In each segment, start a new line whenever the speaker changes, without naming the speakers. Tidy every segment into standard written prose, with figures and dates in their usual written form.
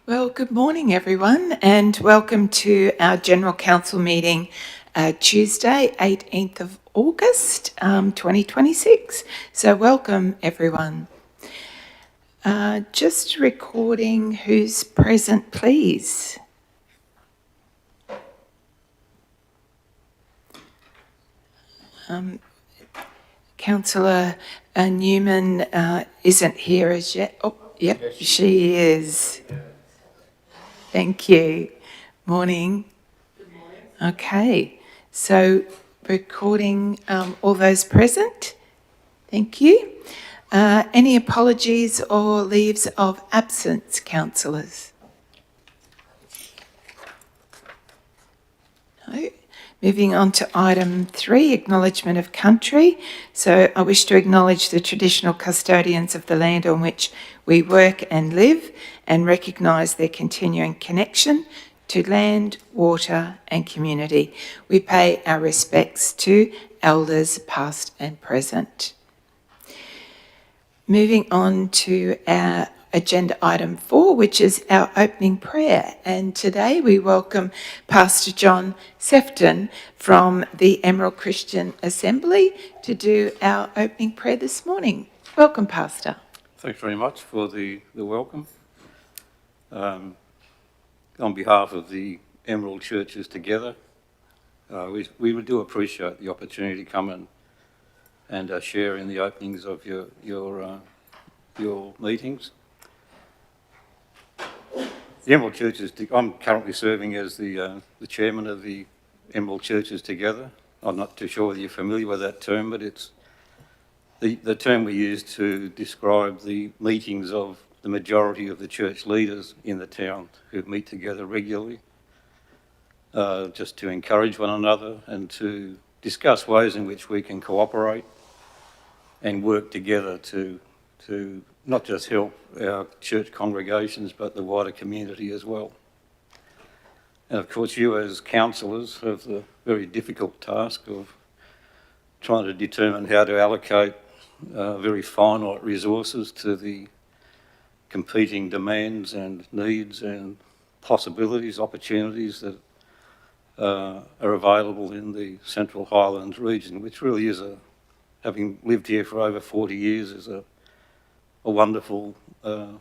Well, good morning, everyone, and welcome to our General Council meeting Tuesday, 18th of August, 2026. So welcome, everyone. Just recording who's present, please. Councillor Newman isn't here as yet. Oh, yep, she is. Thank you. Morning. Okay, so recording all those present. Thank you. Any apologies or leaves of absence, councillors? No. Moving on to item 3, acknowledgement of country. So I wish to acknowledge the traditional custodians of the land on which we work and live and recognise their continuing connection to land, water and community. We pay our respects to elders past and present. Moving on to our agenda item 4, which is our opening prayer. And today we welcome Pastor John Sefton from the Emerald Christian Assembly to do our opening prayer this morning. Welcome, Pastor.
Thanks very much for the welcome. On behalf of the Emerald Churches Together, we do appreciate the opportunity to come and share in the openings of your meetings. The Emerald Churches, I'm currently serving as the chairman of the Emerald Churches Together. I'm not too sure whether you're familiar with that term, but it's the term we use to describe the meetings of the majority of the church leaders in the town who meet together regularly, just to encourage one another and to discuss ways in which we can cooperate and work together to not just help our church congregations, but the wider community as well. And of course, you as councillors have the very difficult task of trying to determine how to allocate very finite resources to the competing demands and needs and possibilities, opportunities that are available in the Central Highlands region, which really is having lived here for over 40 years, is a wonderful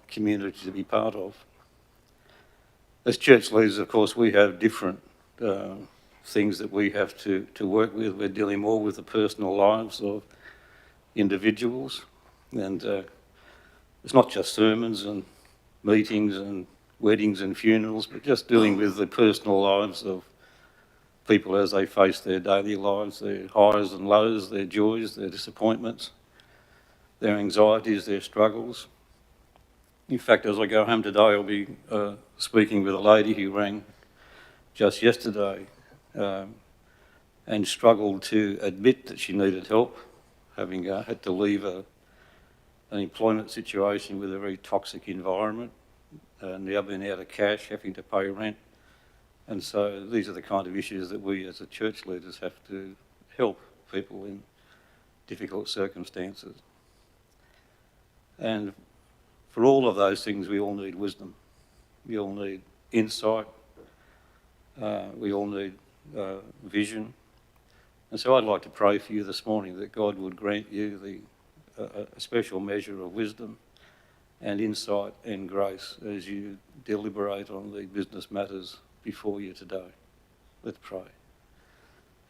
community to be part of. As church leaders, of course, we have different things that we have to work with. We're dealing more with the personal lives of individuals, and it's not just sermons and meetings and weddings and funerals, but just dealing with the personal lives of people as they face their daily lives, their highs and lows, their joys, their disappointments, their anxieties, their struggles. In fact, as I go home today, I'll be speaking with a lady who rang just yesterday and struggled to admit that she needed help, having had to leave an employment situation with a very toxic environment, now being out of cash, having to pay rent. And so these are the kind of issues that we as a church leaders have to help people in difficult circumstances. And for all of those things, we all need wisdom. We all need insight. We all need vision. And so I'd like to pray for you this morning that God would grant you a special measure of wisdom and insight and grace as you deliberate on the business matters before you today. Let's pray.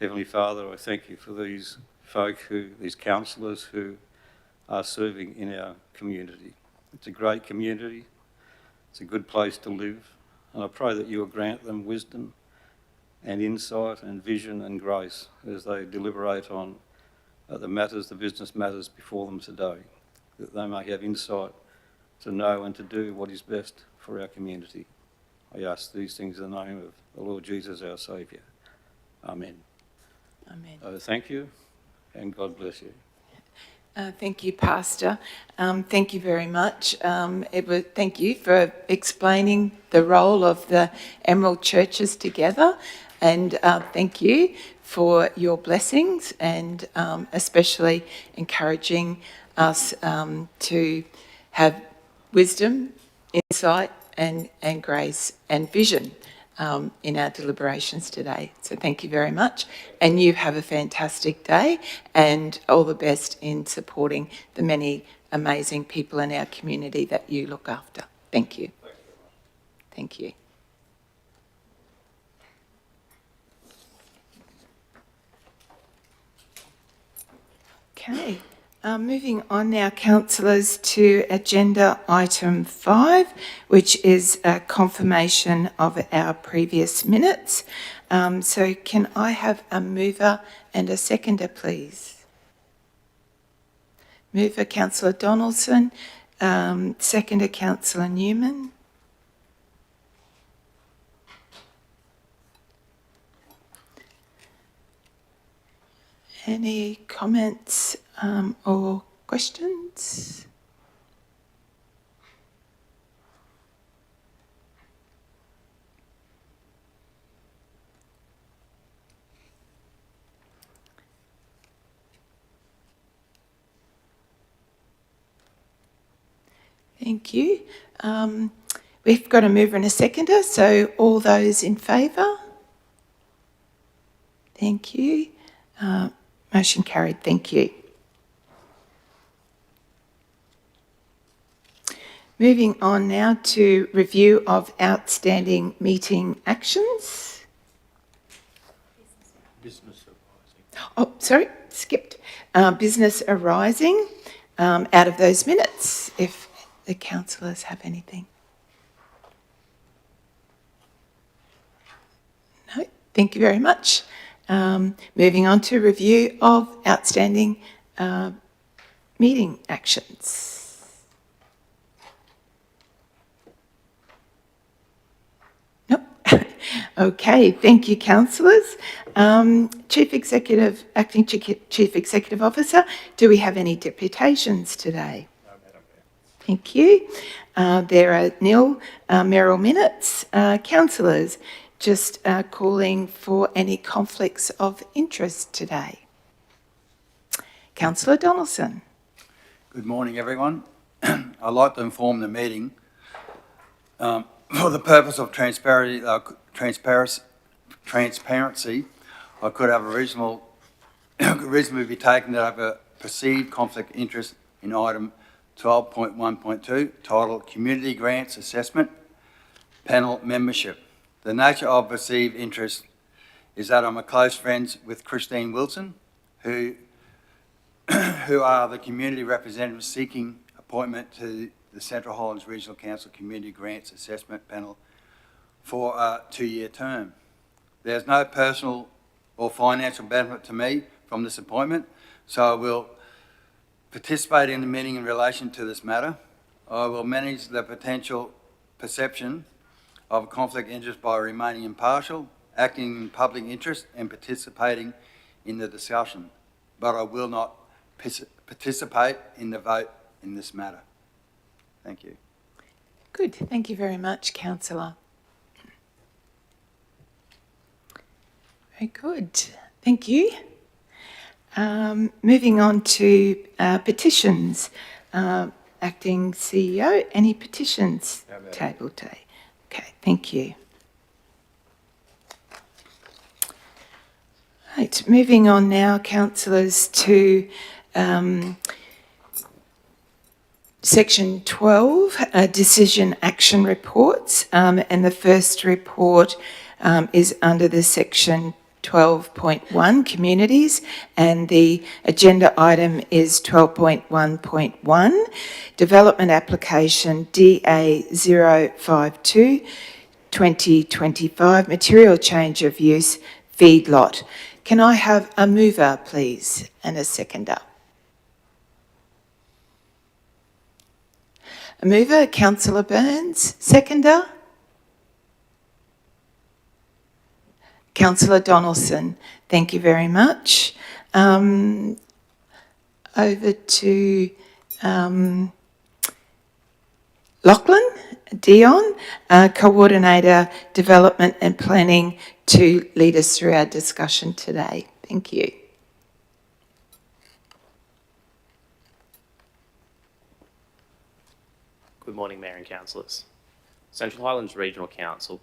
Heavenly Father, I thank you for these folk, these councillors who are serving in our community. It's a great community. It's a good place to live. And I pray that you will grant them wisdom and insight and vision and grace as they deliberate on the business matters before them today, that they may have insight to know and to do what is best for our community. I ask these things in the name of the Lord Jesus, our Saviour. Amen.
Amen.
Thank you, and God bless you.
Thank you, Pastor. Thank you very much. Thank you for explaining the role of the Emerald Churches Together, and thank you for your blessings and especially encouraging us to have wisdom, insight and grace and vision in our deliberations today. So thank you very much. And you have a fantastic day, and all the best in supporting the many amazing people in our community that you look after. Thank you. Thank you. Okay, moving on now, councillors, to agenda item 5, which is a confirmation of our previous minutes. So can I have a mover and a seconder, please? Mover, Councillor Donaldson. Seconder, Councillor Newman. Any comments or questions? Thank you. We've got a mover and a seconder, so all those in favour? Thank you. Motion carried. Thank you. Moving on now to review of outstanding meeting actions.
Business arising.
Oh, sorry, skipped. Business arising out of those minutes, if the councillors have anything. No, thank you very much. Moving on to review of outstanding meeting actions. Nope. Okay, thank you, councillors. Acting Chief Executive Officer, do we have any deputations today?
No, Madam Mayor.
Thank you. There are nil mayoral minutes. Councillors, just calling for any conflicts of interest today. Councillor Donaldson.
Good morning, everyone. I'd like to inform the meeting for the purpose of transparency, I could have a reasonably be taken that I have a perceived conflict of interest in item 12.1.2, titled Community Grants Assessment Panel Membership. The nature of perceived interest is that I'm a close friends with Christine Wilson, who are the community representatives seeking appointment to the Central Highlands Regional Council Community Grants Assessment Panel for a 2-year term. There's no personal or financial benefit to me from this appointment, so I will participate in the meeting in relation to this matter. I will manage the potential perception of conflict of interest by remaining impartial, acting in public interest and participating in the discussion, but I will not participate in the vote in this matter. Thank you.
Good. Thank you very much, councillor. Very good. Thank you. Moving on to petitions. Acting CEO, any petitions tabled today? Okay, thank you. Right, moving on now, councillors, to Section 12, decision action reports, and the first report is under the Section 12.1, communities, and the agenda item is 12.1.1, development application DA052 2025, material change of use, feedlot. Can I have a mover, please, and a seconder? A mover, Councillor Burns. Seconder? Councillor Donaldson. Thank you very much. Over to Lachlan Dion, Coordinator Development and Planning, to lead us through our discussion today. Thank you.
Good morning, Mayor and Councillors. Central Highlands Regional Council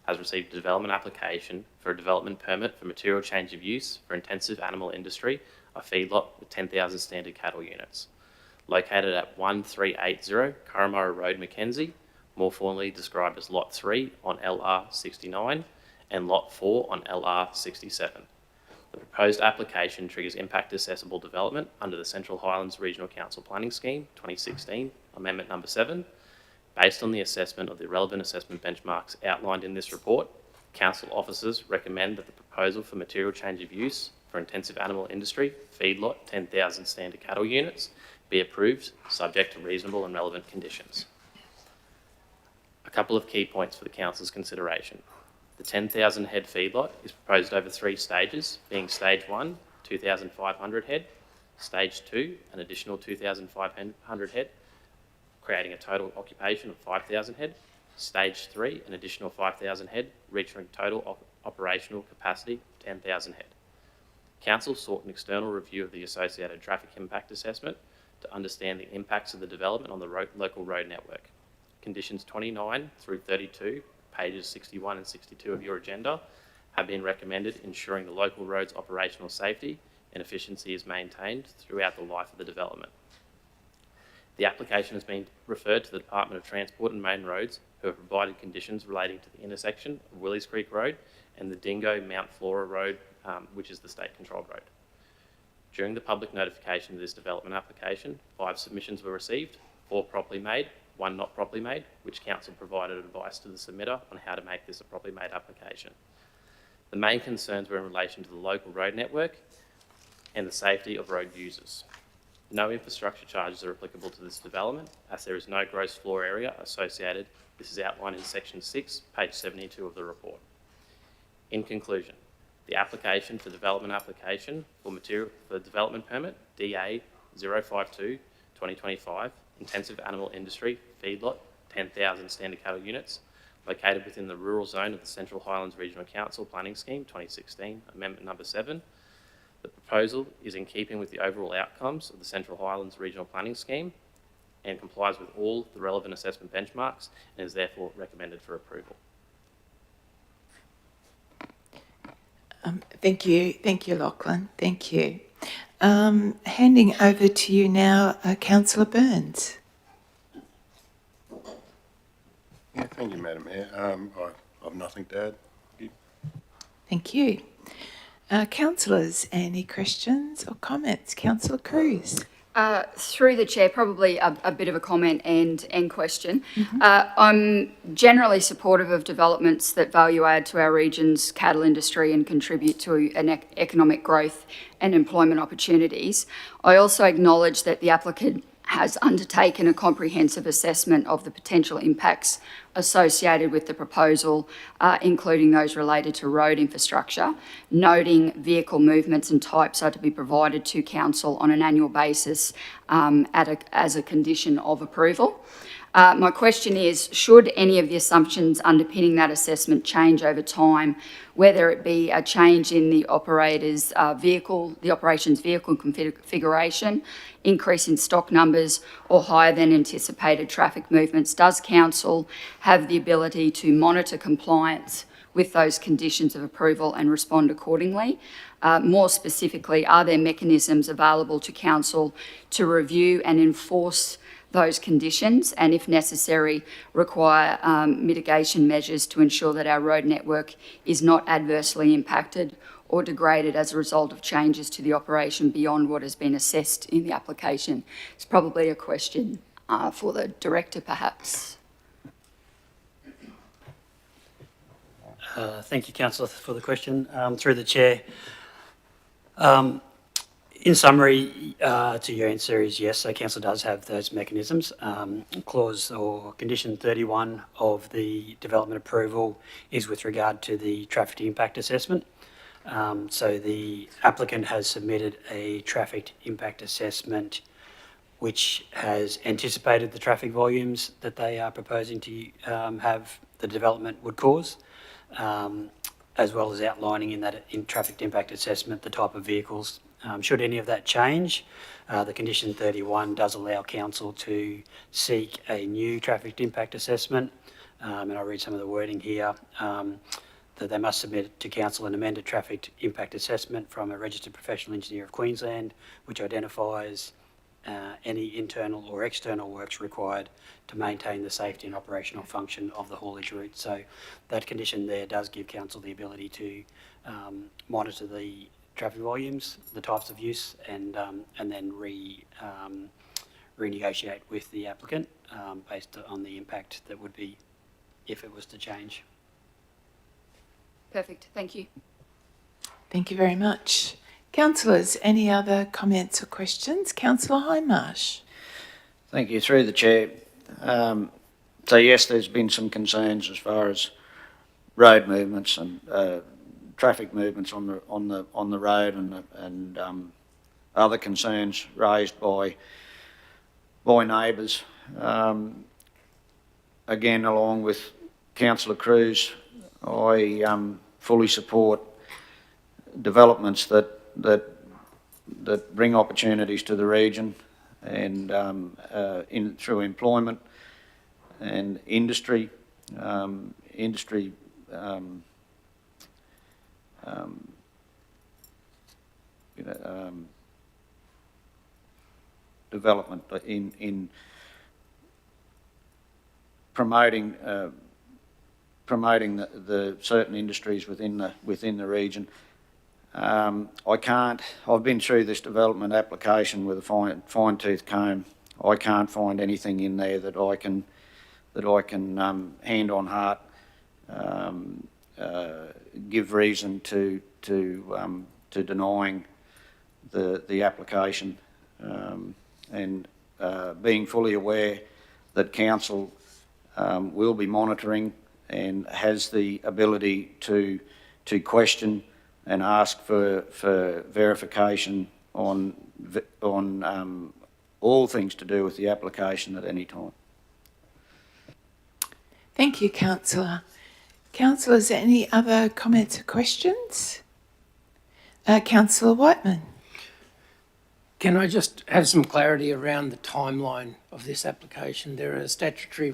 has received a development application for a development permit for material change of use for intensive animal industry, a feedlot with 10,000 standard cattle units, located at 1380 Curramurra Road, Mackenzie, more formally described as Lot 3 on LR 69 and Lot 4 on LR 67. The proposed application triggers impact accessible development under the Central Highlands Regional Council Planning Scheme 2016, Amendment Number 7. Based on the assessment of the relevant assessment benchmarks outlined in this report, Council officers recommend that the proposal for material change of use for intensive animal industry, feedlot, 10,000 standard cattle units, be approved, subject to reasonable and relevant conditions. A couple of key points for the Council's consideration. The 10,000 head feedlot is proposed over 3 stages, being Stage 1, 2,500 head, Stage 2, an additional 2,500 head, creating a total occupation of 5,000 head, Stage 3, an additional 5,000 head, reaching total operational capacity of 10,000 head. Council sought an external review of the associated traffic impact assessment to understand the impacts of the development on the local road network. Conditions 29 through 32, pages 61 and 62 of your agenda, have been recommended, ensuring the local road's operational safety and efficiency is maintained throughout the life of the development. The application has been referred to the Department of Transport and Main Roads, who have provided conditions relating to the intersection of Willies Creek Road and the Dingo Mount Flora Road, which is the state-controlled road. During the public notification of this development application, 5 submissions were received, 4 properly made, 1 not properly made, which Council provided advice to the submitter on how to make this a properly made application. The main concerns were in relation to the local road network and the safety of road users. No infrastructure charges are applicable to this development, as there is no gross floor area associated. This is outlined in Section 6, page 72 of the report. In conclusion, the application for development application for development permit DA 052-2025, intensive animal industry, feedlot, 10,000 standard cattle units, located within the rural zone of the Central Highlands Regional Council Planning Scheme 2016, Amendment Number 7. The proposal is in keeping with the overall outcomes of the Central Highlands Regional Planning Scheme and complies with all the relevant assessment benchmarks and is therefore recommended for approval.
Thank you, Lachlan. Thank you. Handing over to you now, Councillor Burns.
Yeah, thank you, Madam Mayor. I have nothing to add.
Thank you. Councillors, any questions or comments? Councillor Cruz.
Through the chair, probably a bit of a comment and question. I'm generally supportive of developments that value add to our region's cattle industry and contribute to an economic growth and employment opportunities. I also acknowledge that the applicant has undertaken a comprehensive assessment of the potential impacts associated with the proposal, including those related to road infrastructure, noting vehicle movements and types are to be provided to Council on an annual basis as a condition of approval. My question is, should any of the assumptions underpinning that assessment change over time, whether it be a change in the operator's operations vehicle configuration, increase in stock numbers, or higher than anticipated traffic movements, does Council have the ability to monitor compliance with those conditions of approval and respond accordingly? More specifically, are there mechanisms available to Council to review and enforce those conditions, and if necessary, require mitigation measures to ensure that our road network is not adversely impacted or degraded as a result of changes to the operation beyond what has been assessed in the application? It's probably a question for the Director, perhaps.
Thank you, Councillor, for the question. Through the Chair, in summary, to your answer is yes, so Council does have those mechanisms. Clause or condition 31 of the development approval is with regard to the traffic impact assessment. So the applicant has submitted a traffic impact assessment which has anticipated the traffic volumes that they are proposing to have the development would cause, as well as outlining in traffic impact assessment the type of vehicles Should any of that change, the condition 31 does allow council to seek a new traffic impact assessment, and I'll read some of the wording here. That they must submit to council an amended traffic impact assessment from a registered professional engineer of Queensland, which identifies any internal or external works required to maintain the safety and operational function of the haulage route. So that condition there does give council the ability to monitor the traffic volumes, the types of use, and then renegotiate with the applicant based on the impact that would be if it was to change.
Perfect, thank you.
Thank you very much. Councillors, any other comments or questions? Councillor Hindmarsh.
Thank you. Through the chair. So yes, there's been some concerns as far as road movements and traffic movements on the road, and other concerns raised by neighbours. Again, along with Councillor Cruz, I fully support developments that bring opportunities to the region, and through employment and industry, development in promoting the certain industries within the region. I've been through this development application with a fine-tooth comb. I can't find anything in there that I can hand on heart give reason to denying the application, and being fully aware that council will be monitoring and has the ability to question and ask for verification on all things to do with the application at any time.
Thank you, Councillor. Councillors, any other comments or questions? Councillor Whiteman.
Can I just have some clarity around the timeline of this application? There are statutory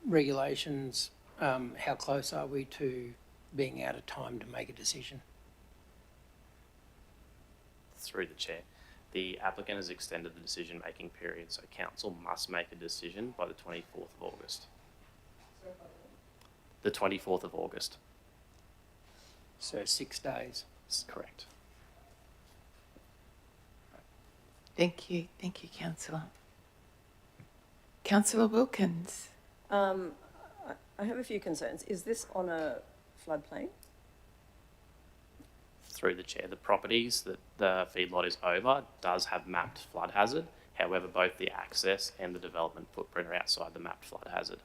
regulations. How close are we to being out of time to make a decision?
Through the chair, the applicant has extended the decision-making period, so council must make a decision by the 24th of August. The 24th of August.
So 6 days.
That's correct.
Thank you, Councillor. Councillor Wilkins.
I have a few concerns. Is this on a floodplain?
Through the chair, the properties that the feedlot is over does have mapped flood hazard. However, both the access and the development footprint are outside the mapped flood hazard.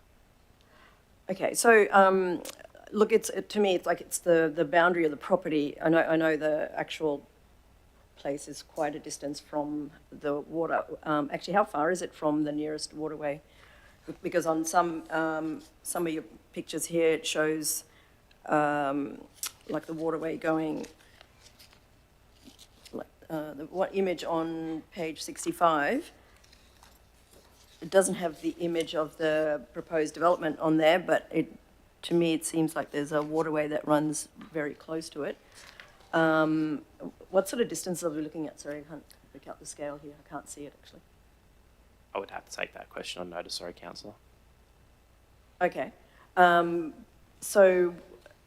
Okay, so look, to me, it's like it's the boundary of the property. I know the actual place is quite a distance from the water. Actually, how far is it from the nearest waterway? Because on some of your pictures here, it shows like the waterway going. What image on page 65? It doesn't have the image of the proposed development on there, but to me, it seems like there's a waterway that runs very close to it. What sort of distance are we looking at? Sorry, I can't pick out the scale here. I can't see it, actually.
I would have to take that question on notice, sorry, councillor.
Okay. So,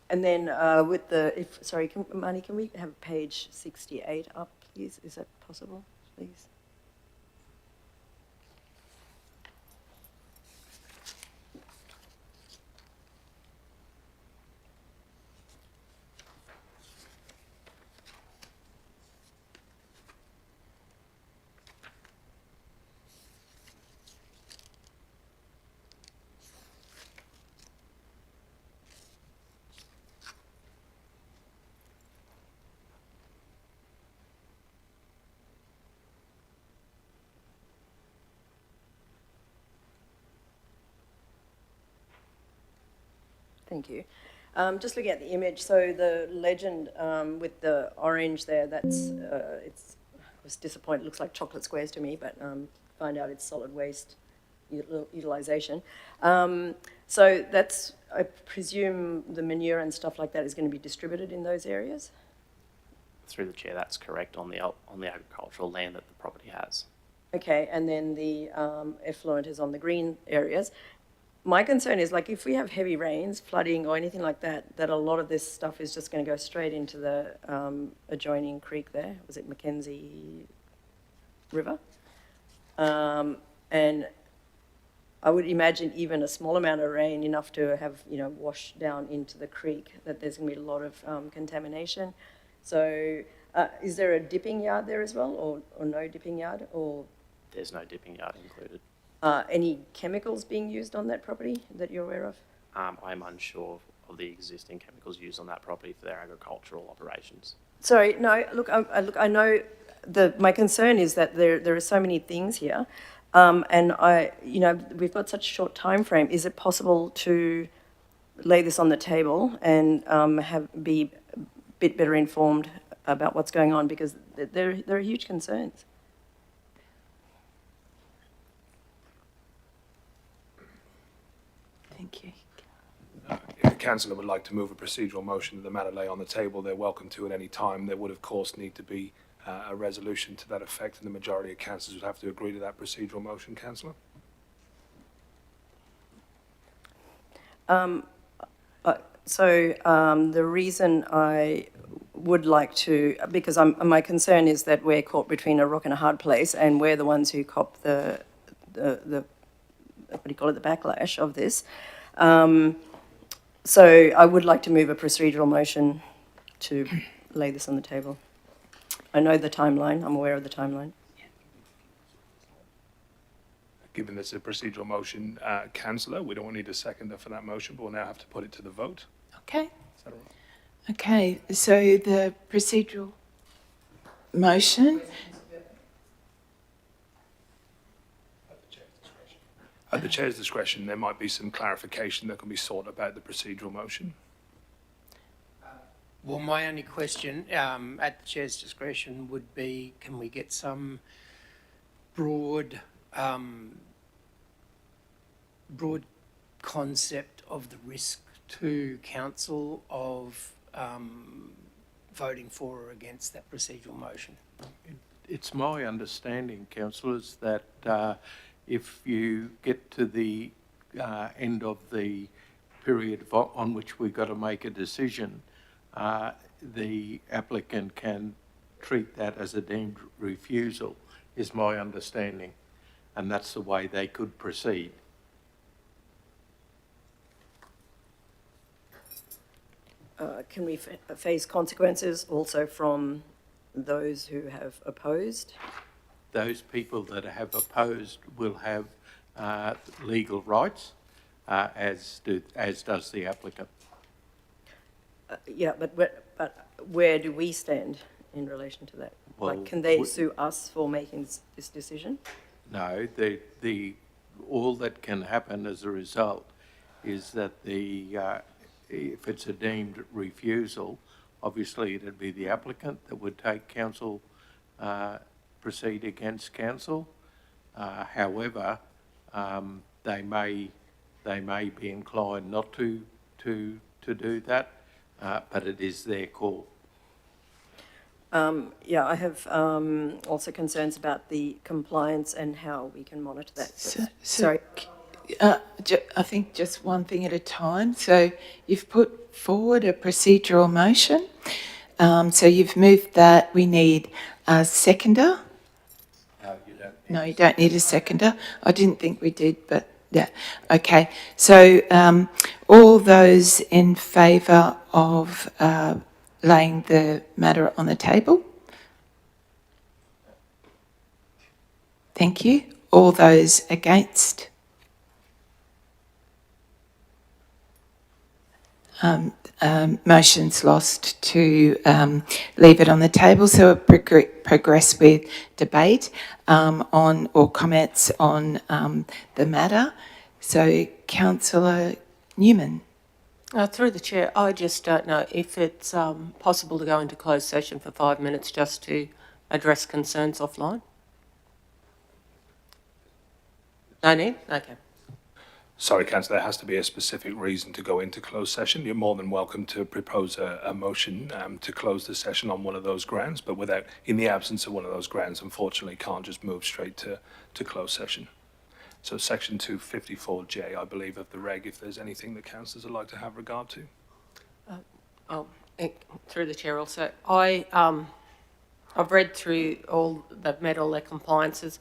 and then with the, sorry, Marnie, can we have page 68 up, please? Is that possible, please? Thank you. Just looking at the image, so the legend with the orange there, that's, I was disappointed, it looks like chocolate squares to me, but find out it's solid waste utilisation. So that's, I presume the manure and stuff like that is going to be distributed in those areas?
Through the chair, that's correct on the agricultural land that the property has.
Okay, and then the effluent is on the green areas. My concern is, like, if we have heavy rains, flooding or anything like that, that a lot of this stuff is just going to go straight into the adjoining creek there. Was it Mackenzie River? And I would imagine even a small amount of rain, enough to have, wash down into the creek, that there's going to be a lot of contamination. So is there a dipping yard there as well, or no dipping yard? Or
There's no dipping yard included.
any chemicals being used on that property that you're aware of?
I'm unsure of the existing chemicals used on that property for their agricultural operations.
Sorry, no, look, I know my concern is that there are so many things here. And we've got such a short time frame. Is it possible to lay this on the table and be a bit better informed about what's going on? Because there are huge concerns.
Thank you.
If the councillor would like to move a procedural motion that the matter lay on the table, they're welcome to at any time. There would, of course, need to be a resolution to that effect, and the majority of councillors would have to agree to that procedural motion. Councillor?
The reason I would like to, because my concern is that we're caught between a rock and a hard place, and we're the ones who cop the what do you call it, the backlash of this. So I would like to move a procedural motion to lay this on the table. I know the timeline. I'm aware of the timeline.
Given this a procedural motion, councillor, we don't need a seconder for that motion, but we'll now have to put it to the vote.
Okay.
Is that all right?
Okay, so the procedural motion.
At the chair's discretion, there might be some clarification that can be sought about the procedural motion.
Well, my only question, at the chair's discretion, would be, can we get some broad concept of the risk to council of voting for or against that procedural motion?
It's my understanding, councillors, that if you get to the end of the period on which we've got to make a decision, the applicant can treat that as a deemed refusal, is my understanding, and that's the way they could proceed.
Can we face consequences also from those who have opposed?
Those people that have opposed will have legal rights, as does the applicant.
Yeah, but where do we stand in relation to that?
Well,
can they sue us for making this decision?
No, all that can happen as a result is that if it's a deemed refusal, obviously it'd be the applicant that would take council, proceed against council. However, they may be inclined not to do that, but it is their call.
Yeah, I have also concerns about the compliance and how we can monitor that. Sorry.
I think just one thing at a time. So you've put forward a procedural motion. So you've moved that. We need a seconder. No, you don't need a seconder. I didn't think we did, but yeah. Okay. So all those in favour of laying the matter on the table? Thank you. All those against? Motion's lost to leave it on the table, so we'll progress with debate on or comments on the matter. So, Councillor Newman.
Through the chair, I just don't know if it's possible to go into closed session for 5 minutes just to address concerns offline. No need? Okay.
Sorry, Councillor, there has to be a specific reason to go into closed session. You're more than welcome to propose a motion to close the session on one of those grounds, but in the absence of one of those grounds, unfortunately, can't just move straight to closed session. So section 254J, I believe, of the reg, if there's anything that councillors would like to have regard to.
Through the chair also, I've read through they've met all their compliances.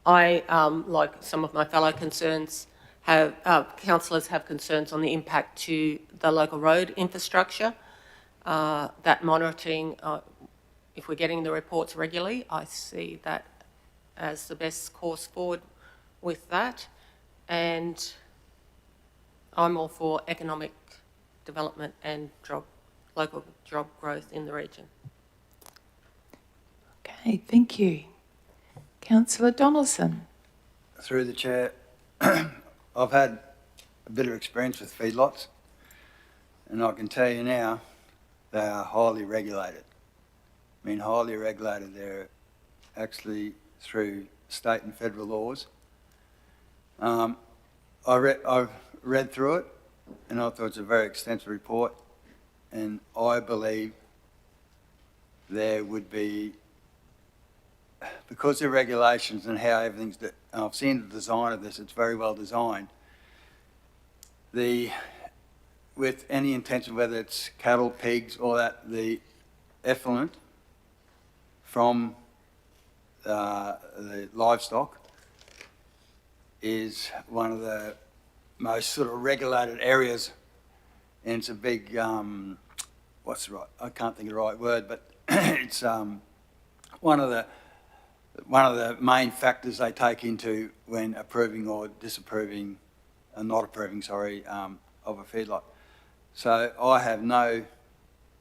I, like some of my fellow councillors have concerns on the impact to the local road infrastructure, that monitoring, if we're getting the reports regularly, I see that as the best course forward with that. And I'm all for economic development and local job growth in the region.
Okay, thank you. Councillor Donaldson.
Through the chair, I've had a bit of experience with feedlots, and I can tell you now, they are highly regulated. I mean, highly regulated. They're actually through state and federal laws. I've read through it, and I thought it's a very extensive report, and I believe there would be, because of regulations and how everything's, I've seen the design of this, it's very well designed. With any intention, whether it's cattle, pigs, all that, the effluent from the livestock is one of the most sort of regulated areas, and it's a big, what's the right, I can't think of the right word, but it's one of the main factors they take into when approving or disapproving, not approving, sorry, of a feedlot. So I have no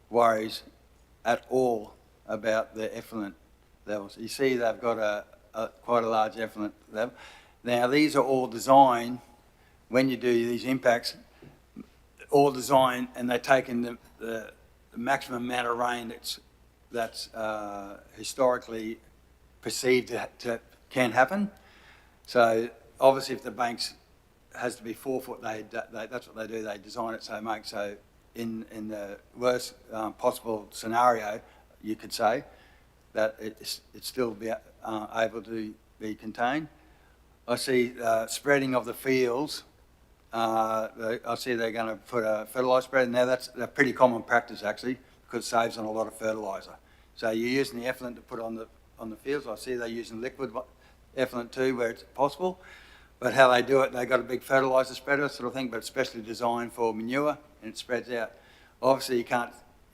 worries at all about the effluent levels. You see they've got quite a large effluent level. Now these are all designed, when you do these impacts, all designed, and they take in the maximum amount of rain that's historically perceived to can happen. So obviously if the banks has to be 4 foot, that's what they do, they design it so in the worst possible scenario, you could say, that it's still be able to be contained. I see spreading of the fields. I see they're going to put a fertiliser spread. Now that's a pretty common practice actually, because it saves on a lot of fertiliser. So you're using the effluent to put on the fields. I see they're using liquid effluent too, where it's possible. But how they do it, they've got a big fertiliser spreader sort of thing, but especially designed for manure, and it spreads out. Obviously,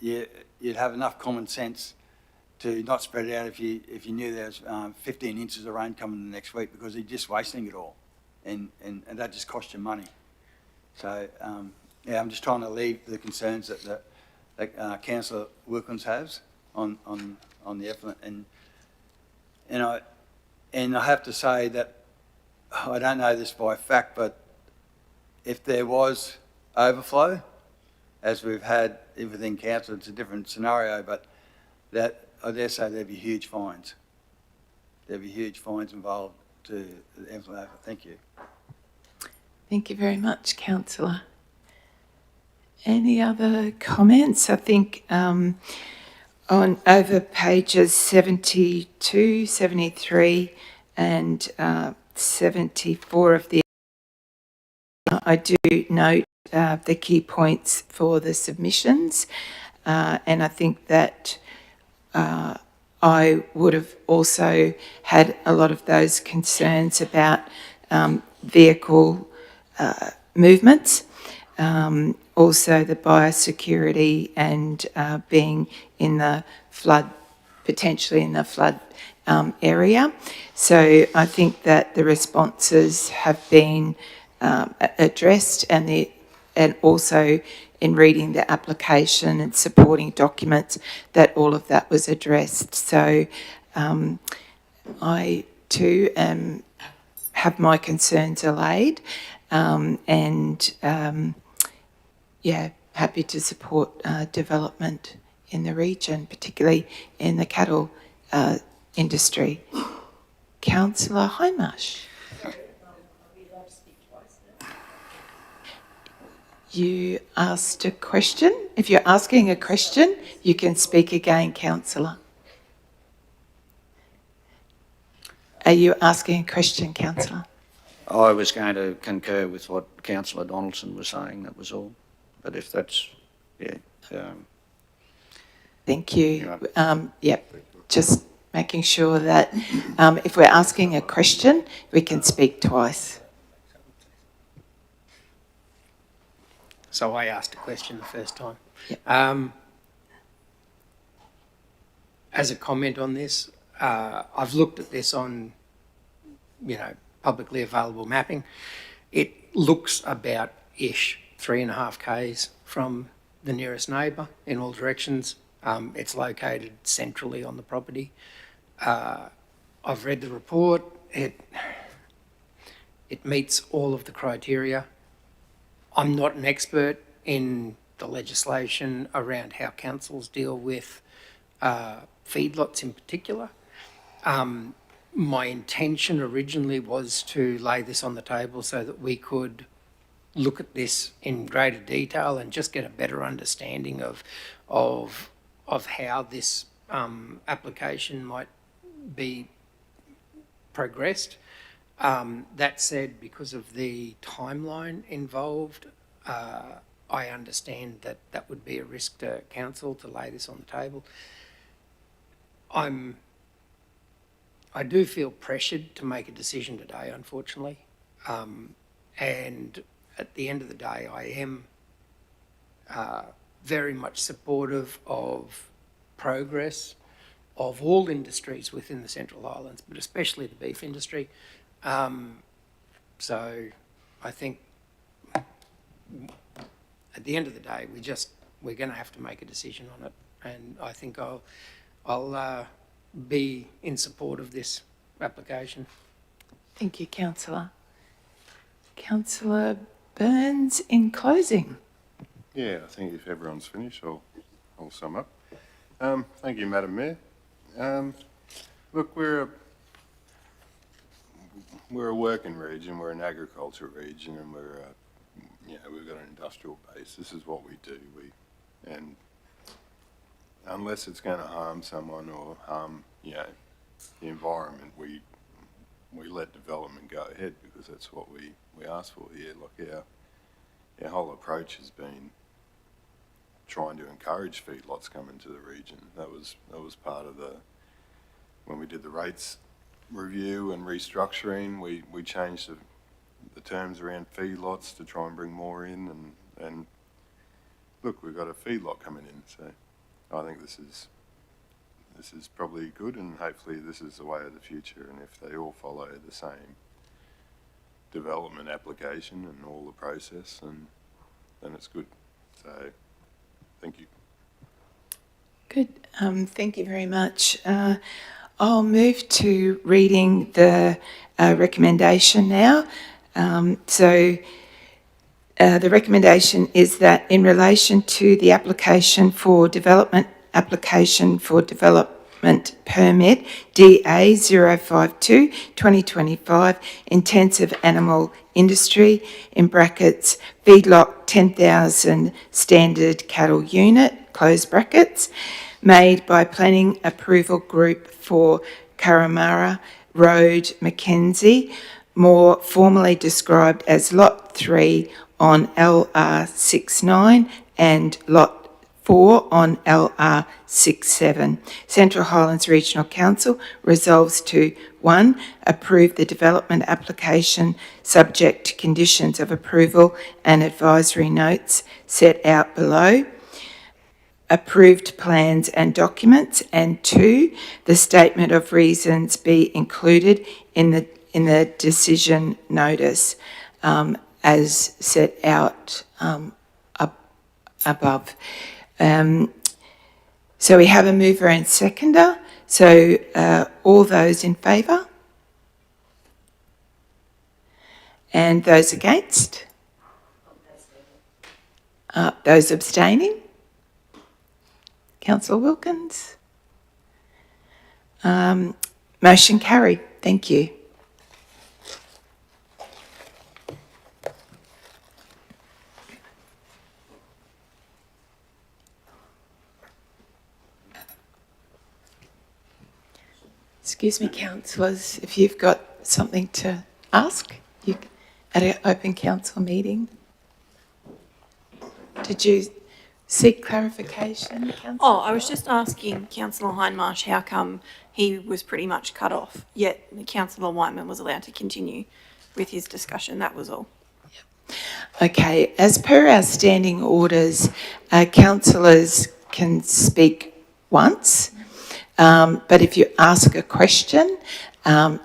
you'd have enough common sense to not spread it out if you knew there's 15 inches of rain coming the next week, because you're just wasting it all, and that just costs you money. So yeah, I'm just trying to leave the concerns that Councillor Wilkins has on the effluent, and I have to say that I don't know this by fact, but if there was overflow, as we've had within council, it's a different scenario, but that I dare say there'd be huge fines. There'd be huge fines involved to the inflow. Thank you.
Thank you very much, Councillor. Any other comments? I think on over pages 72, 73 and 74 of the, I do note the key points for the submissions, and I think that I would have also had a lot of those concerns about vehicle movements, also the biosecurity and being in the flood, potentially in the flood area. So I think that the responses have been addressed, and also in reading the application and supporting documents, that all of that was addressed. So I too have my concerns allayed, and yeah, happy to support development in the region, particularly in the cattle industry. Councillor Hindmarsh. You asked a question. If you're asking a question, you can speak again, councillor. Are you asking a question, councillor?
I was going to concur with what Councillor Donaldson was saying, that was all. But if that's, yeah.
Thank you.
Yeah.
Yep, just making sure that if we're asking a question, we can speak twice.
So I asked a question the first time.
Yep.
As a comment on this, I've looked at this on, publicly available mapping. It looks about 3.5 k's from the nearest neighbour in all directions. It's located centrally on the property. I've read the report. It meets all of the criteria. I'm not an expert in the legislation around how councils deal with feedlots in particular. My intention originally was to lay this on the table so that we could look at this in greater detail and just get a better understanding of how this application might be progressed. That said, because of the timeline involved, I understand that that would be a risk to council to lay this on the table. I do feel pressured to make a decision today, unfortunately. And at the end of the day, I am very much supportive of progress of all industries within the Central Highlands, but especially the beef industry. So I think at the end of the day, we're going to have to make a decision on it. And I think I'll be in support of this application.
Thank you, councillor. Councillor Burns, in closing.
Yeah, I think if everyone's finished, I'll sum up. Thank you, Madam Mayor. Look, we're a working region, we're an agriculture region, and we've got an industrial base. This is what we do. And unless it's going to harm someone or harm, the environment, we let development go ahead, because that's what we asked for here. Look, our whole approach has been trying to encourage feedlots coming to the region. That was part of when we did the rates review and restructuring, we changed the terms around feedlots to try and bring more in, and look, we've got a feedlot coming in, so I think this is probably good, and hopefully this is the way of the future. And if they all follow the same development application and all the process, then it's good. So thank you.
Good. Thank you very much. I'll move to reading the recommendation now. The recommendation is that in relation to the application for development permit DA 052 2025 intensive animal industry in brackets feedlot 10,000 standard cattle unit close brackets made by Planning Approval Group for Karamara Road, Mackenzie, more formally described as Lot 3 on LR69 and Lot 4 on LR67. Central Highlands Regional Council resolves to 1. Approve the development application subject to conditions of approval and advisory notes set out below. Approved plans and documents, and 2, the statement of reasons be included in the decision notice as set out above. So we have a mover and seconder. So all those in favour? And those against? Those abstaining? Councillor Wilkins? Motion carried. Thank you. Excuse me, councillors, if you've got something to ask at an open council meeting. Did you seek clarification, councillor?
Oh, I was just asking Councillor Hindmarsh how come he was pretty much cut off, yet Councillor Whiteman was allowed to continue with his discussion. That was all.
Okay, as per our standing orders, councillors can speak once, but if you ask a question,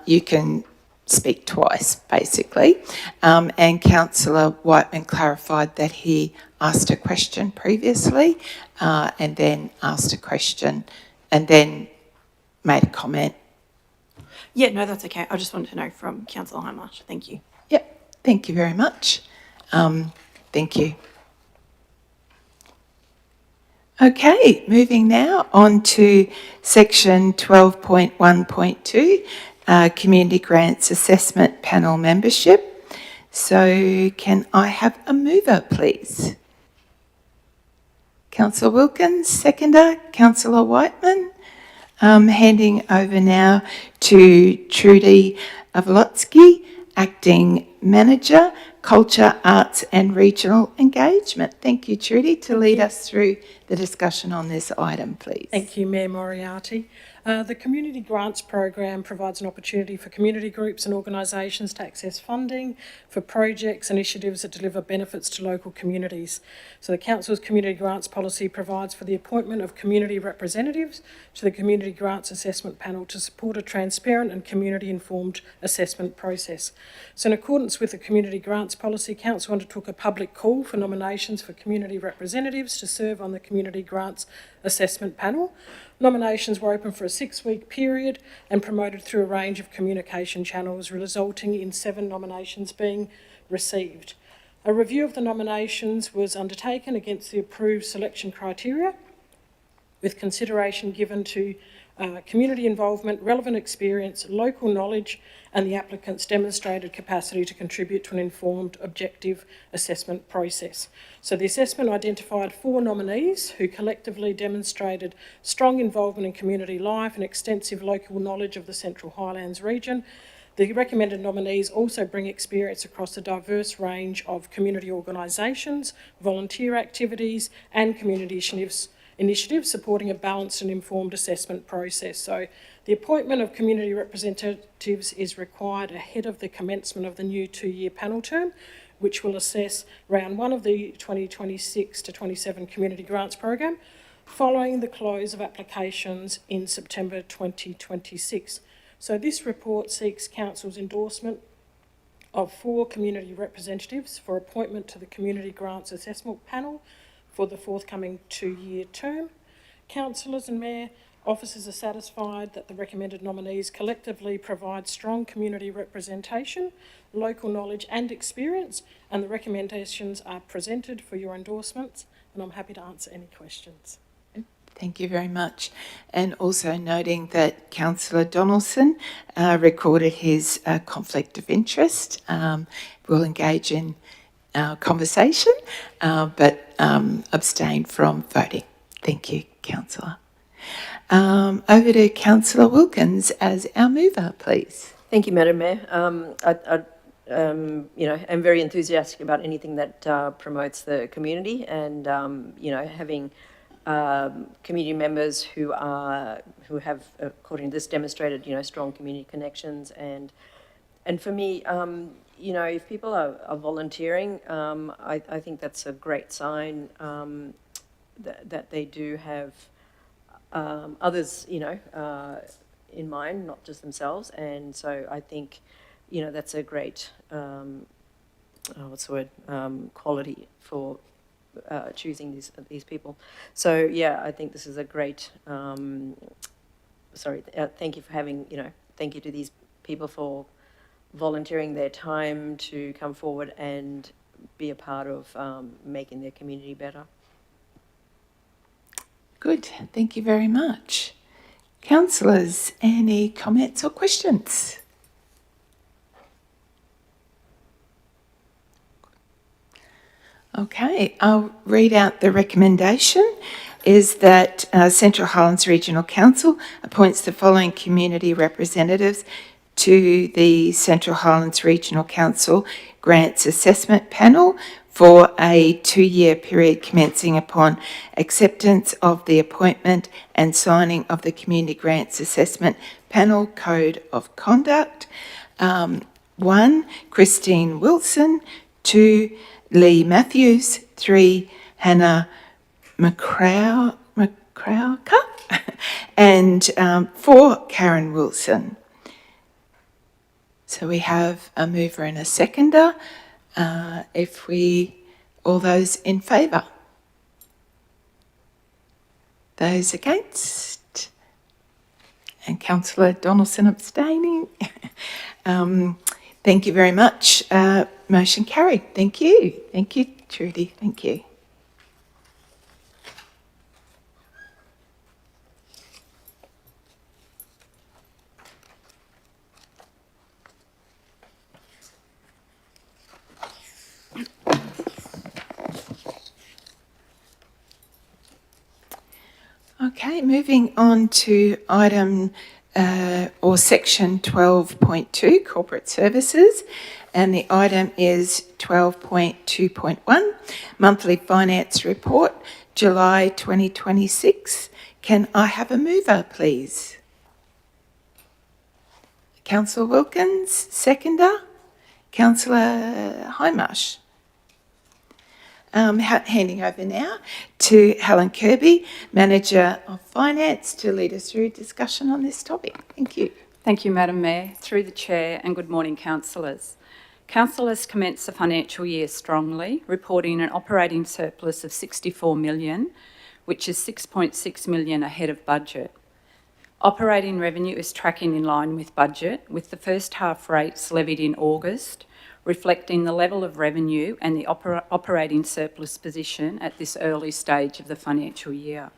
you can speak twice, basically. And Councillor Whiteman clarified that he asked a question previously and then asked a question and then made a comment.
Yeah, no, that's okay. I just wanted to know from Councillor Hindmarsh. Thank you.
Yep, thank you very much. Thank you. Okay, moving now on to section 12.1.2, Community Grants Assessment Panel Membership. So can I have a mover, please? Councillor Wilkins, seconder. Councillor Whiteman. Handing over now to Trudy Avalotsky, Acting Manager, Culture, Arts and Regional Engagement. Thank you, Trudy, to lead us through the discussion on this item, please.
Thank you, Mayor Moriarty. The Community Grants Program provides an opportunity for community groups and organisations to access funding for projects and initiatives that deliver benefits to local communities. So the Council's Community Grants Policy provides for the appointment of community representatives to the Community Grants Assessment Panel to support a transparent and community-informed assessment process. So in accordance with the Community Grants Policy, Council undertook a public call for nominations for community representatives to serve on the Community Grants Assessment Panel. Nominations were open for a 6-week period and promoted through a range of communication channels, resulting in 7 nominations being received. A review of the nominations was undertaken against the approved selection criteria, with consideration given to community involvement, relevant experience, local knowledge, and the applicant's demonstrated capacity to contribute to an informed, objective assessment process. So the assessment identified 4 nominees who collectively demonstrated strong involvement in community life and extensive local knowledge of the Central Highlands region. The recommended nominees also bring experience across a diverse range of community organisations, volunteer activities, and community initiatives supporting a balanced and informed assessment process. So the appointment of community representatives is required ahead of the commencement of the new 2-year panel term, which will assess round 1 of the 2026 to 27 Community Grants Program, following the close of applications in September 2026. So this report seeks Council's endorsement of 4 community representatives for appointment to the Community Grants Assessment Panel for the forthcoming 2-year term. Councillors and Mayor, officers are satisfied that the recommended nominees collectively provide strong community representation, local knowledge and experience, and the recommendations are presented for your endorsements, and I'm happy to answer any questions.
Thank you very much. And also noting that Councillor Donaldson recorded his conflict of interest. We'll engage in our conversation, but abstain from voting. Thank you, Councillor. Over to Councillor Wilkins as our mover, please.
Thank you, Madam Mayor. I'm very enthusiastic about anything that promotes the community, and having community members who have, according to this, demonstrated strong community connections, and for me, if people are volunteering, I think that's a great sign that they do have others in mind, not just themselves, and so I think that's a great quality for choosing these people. So yeah, I think this is a great. Thank you for having. Thank you to these people for volunteering their time to come forward and be a part of making their community better.
Good, thank you very much. Councillors, any comments or questions? Okay, I'll read out the recommendation. Is that Central Highlands Regional Council appoints the following community representatives to the Central Highlands Regional Council Grants Assessment Panel for a 2-year period commencing upon acceptance of the appointment and signing of the Community Grants Assessment Panel Code of Conduct. 1, Christine Wilson. 2, Lee Matthews. 3, Hannah McCrowker. And 4, Karen Wilson. So we have a mover and a seconder. All those in favour? Those against? And Councillor Donaldson abstaining. Thank you very much. Motion carried. Thank you. Thank you, Trudy. Thank you. Okay, moving on to item or section 12.2, corporate services, and the item is 12.2.1, monthly finance report, July 2026. Can I have a mover, please? Councillor Wilkins, seconder. Councillor Hindmarsh. Handing over now to Helen Kirby, Manager of Finance, to lead us through discussion on this topic. Thank you.
Thank you, Madam Mayor. Through the Chair, and good morning, councillors. Councillors commenced the financial year strongly, reporting an operating surplus of 64 million, which is 6.6 million ahead of budget. Operating revenue is tracking in line with budget, with the first half rates levied in August, reflecting the level of revenue and the operating surplus position at this early stage of the financial year.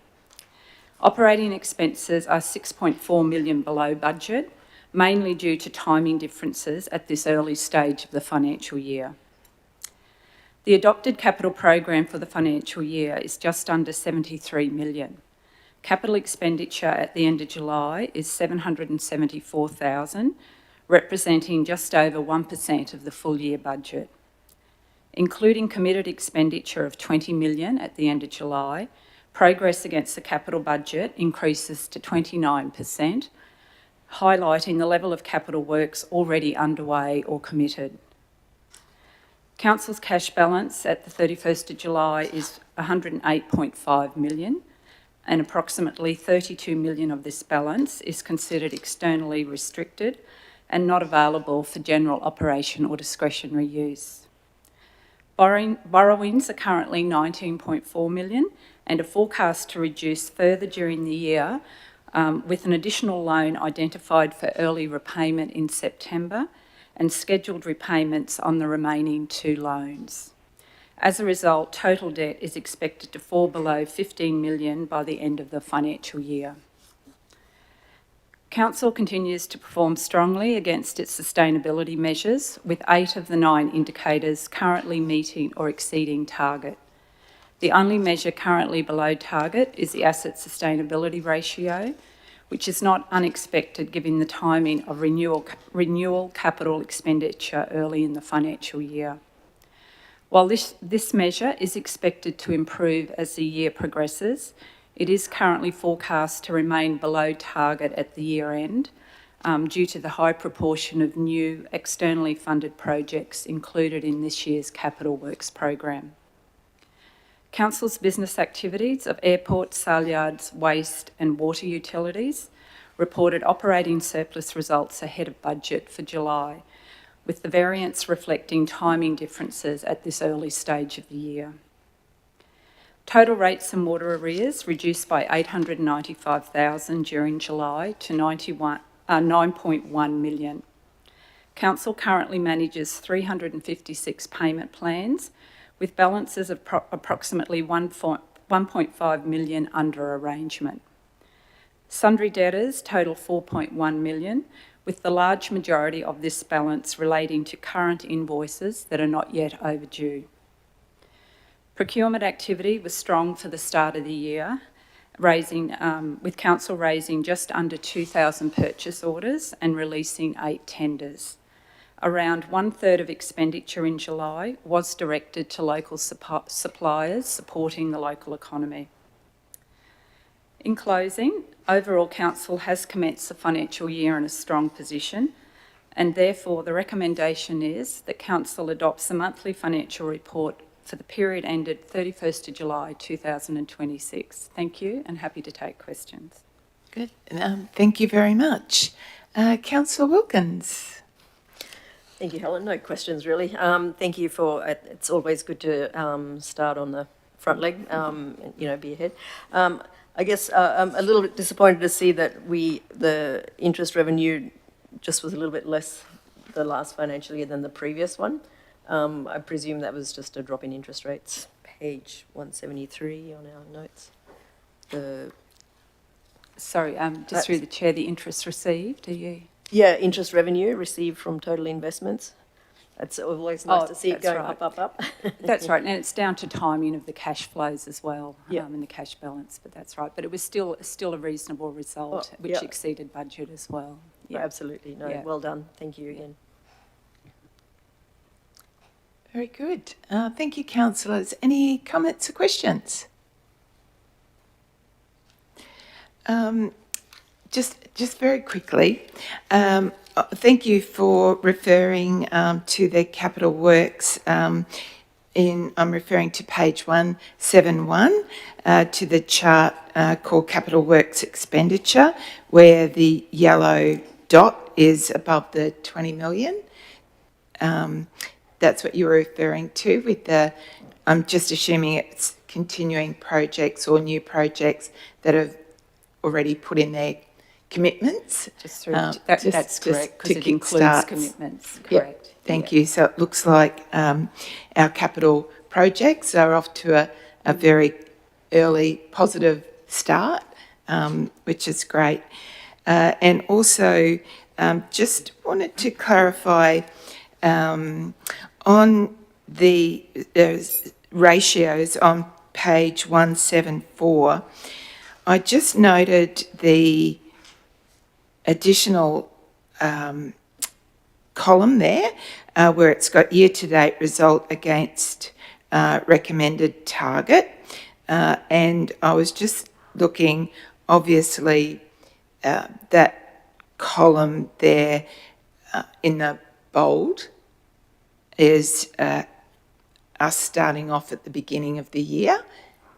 Operating expenses are 6.4 million below budget, mainly due to timing differences at this early stage of the financial year. The adopted capital program for the financial year is just under 73 million. Capital expenditure at the end of July is 774,000, representing just over 1% of the full year budget. Including committed expenditure of 20 million at the end of July, progress against the capital budget increases to 29%, highlighting the level of capital works already underway or committed. Council's cash balance at the 31st of July is 108.5 million, and approximately 32 million of this balance is considered externally restricted and not available for general operation or discretionary use. Borrowings are currently 19.4 million and are forecast to reduce further during the year, with an additional loan identified for early repayment in September and scheduled repayments on the remaining 2 loans. As a result, total debt is expected to fall below 15 million by the end of the financial year. Council continues to perform strongly against its sustainability measures, with 8 of the 9 indicators currently meeting or exceeding target. The only measure currently below target is the asset sustainability ratio, which is not unexpected given the timing of renewal capital expenditure early in the financial year. While this measure is expected to improve as the year progresses, it is currently forecast to remain below target at the year end due to the high proportion of new externally funded projects included in this year's Capital Works program. Council's business activities of airports, sale yards, waste and water utilities reported operating surplus results ahead of budget for July, with the variance reflecting timing differences at this early stage of the year. Total rates and water arrears reduced by 895,000 during July to 9.1 million. Council currently manages 356 payment plans with balances of approximately 1.5 million under arrangement. Sundry debtors total 4.1 million, with the large majority of this balance relating to current invoices that are not yet overdue. Procurement activity was strong for the start of the year, with Council raising just under 2,000 purchase orders and releasing 8 tenders. Around 1/3 of expenditure in July was directed to local suppliers supporting the local economy. In closing, overall Council has commenced the financial year in a strong position, and therefore the recommendation is that Council adopts the monthly financial report for the period ended 31st of July 2026. Thank you, and happy to take questions.
Good. Thank you very much. Councillor Wilkins.
Thank you, Helen. No questions, really. Thank you for, it's always good to start on the front leg, be ahead. I guess I'm a little bit disappointed to see that the interest revenue just was a little bit less the last financial year than the previous one. I presume that was just a drop in interest rates, page 173 on our notes.
Sorry, just through the chair, the interest received, are you?
Yeah, interest revenue received from total investments. It's always nice to see it going
right.
up.
That's right, and it's down to timing of the cash flows as well,
Yeah.
and the cash balance, but that's right. But it was still a reasonable result, which exceeded budget as well.
Yeah. Absolutely. No,
Yeah.
well done. Thank you again.
Very good. Thank you, councillors. Any comments or questions? Just very quickly, thank you for referring to the capital works. I'm referring to page 171 to the chart called capital works expenditure, where the yellow dot is above the 20 million. That's what you were referring to with the, I'm just assuming it's continuing projects or new projects that have already put in their commitments.
Just through, that's correct, because it includes commitments, correct.
Yep, thank you. So it looks like our capital projects are off to a very early positive start, which is great. And also just wanted to clarify on the ratios on page 174, I just noted the additional column there where it's got year-to-date result against recommended target. And I was just looking, obviously, that column there in the bold is us starting off at the beginning of the year.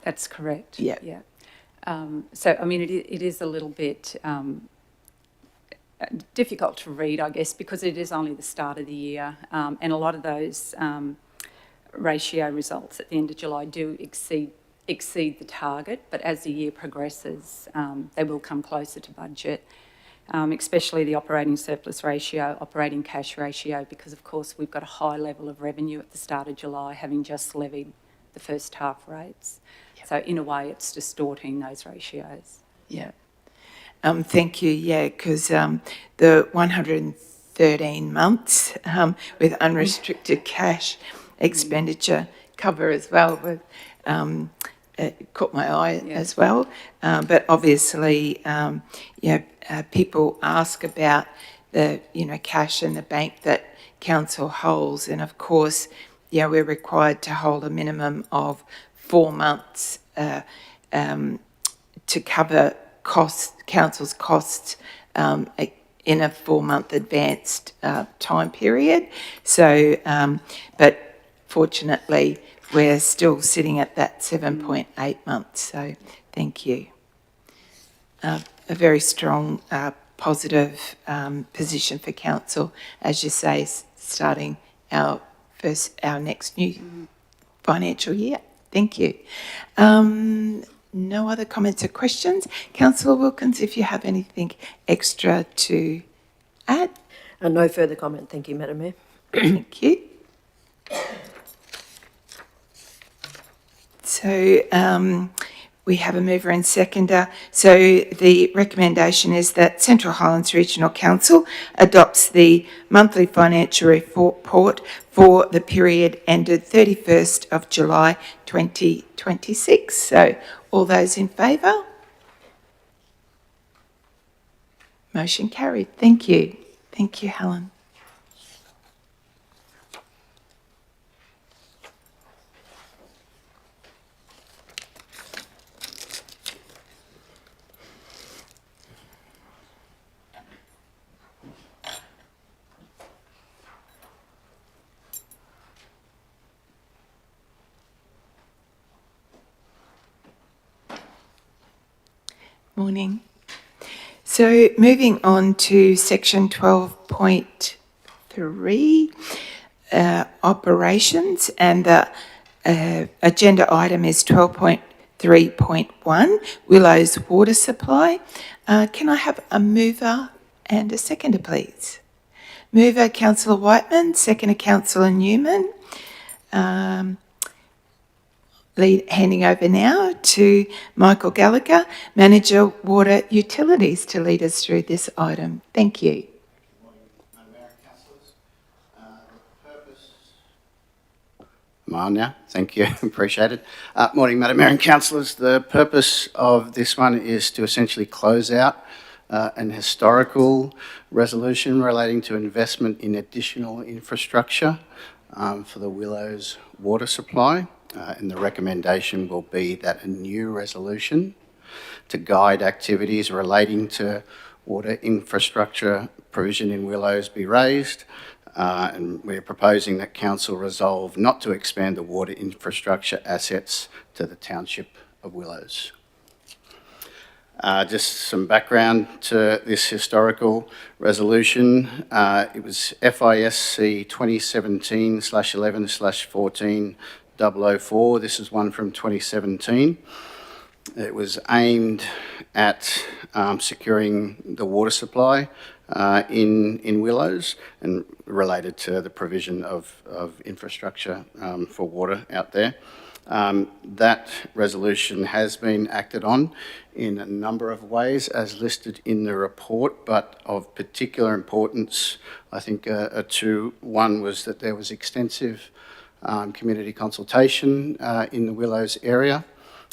That's correct.
Yeah.
Yeah. So, I mean, it is a little bit difficult to read, I guess, because it is only the start of the year, and a lot of those ratio results at the end of July do exceed the target, but as the year progresses, they will come closer to budget, especially the operating surplus ratio, operating cash ratio, because, of course, we've got a high level of revenue at the start of July, having just levied the first half rates. Yep. So, in a way, it's distorting those ratios.
Yeah. Thank you. Yeah, because the 113 months with unrestricted cash expenditure cover as well it caught my eye as well. But obviously, people ask about the cash in the bank that council holds, and of course, we're required to hold a minimum of 4 months to cover council's costs in a 4-month advanced time period. So, but fortunately, we're still sitting at that 7.8 months. So, thank you. A very strong, positive position for council, as you say, starting our next new financial year. Thank you. No other comments or questions. Councillor Wilkins, if you have anything extra to add.
No further comment. Thank you, Madam Mayor.
Thank you. So we have a mover and seconder. So the recommendation is that Central Highlands Regional Council adopts the monthly financial report for the period ended 31st of July 2026. So all those in favour? Motion carried. Thank you. Thank you, Helen. Morning. So moving on to section 12.3, operations, and the agenda item is 12.3.1, Willow's water supply. Can I have a mover and a seconder, please? Mover, Councillor Whiteman, seconder, Councillor Newman. Handing over now to Michael Gallagher, Manager Water Utilities, to lead us through this item. Thank you.
I'm on now. Thank you. Appreciate it. Morning, Madam Mayor and Councillors. The purpose of this one is to essentially close out an historical resolution relating to investment in additional infrastructure for the Willows water supply. And the recommendation will be that a new resolution to guide activities relating to water infrastructure provision in Willows be raised. And we're proposing that Council resolve not to expand the water infrastructure assets to the Township of Willows. Just some background to this historical resolution. It was FISC 2017/11/14 004. This is one from 2017. It was aimed at securing the water supply in Willows and related to the provision of infrastructure for water out there. That resolution has been acted on in a number of ways as listed in the report, but of particular importance, I think, are two. One was that there was extensive community consultation in the Willows area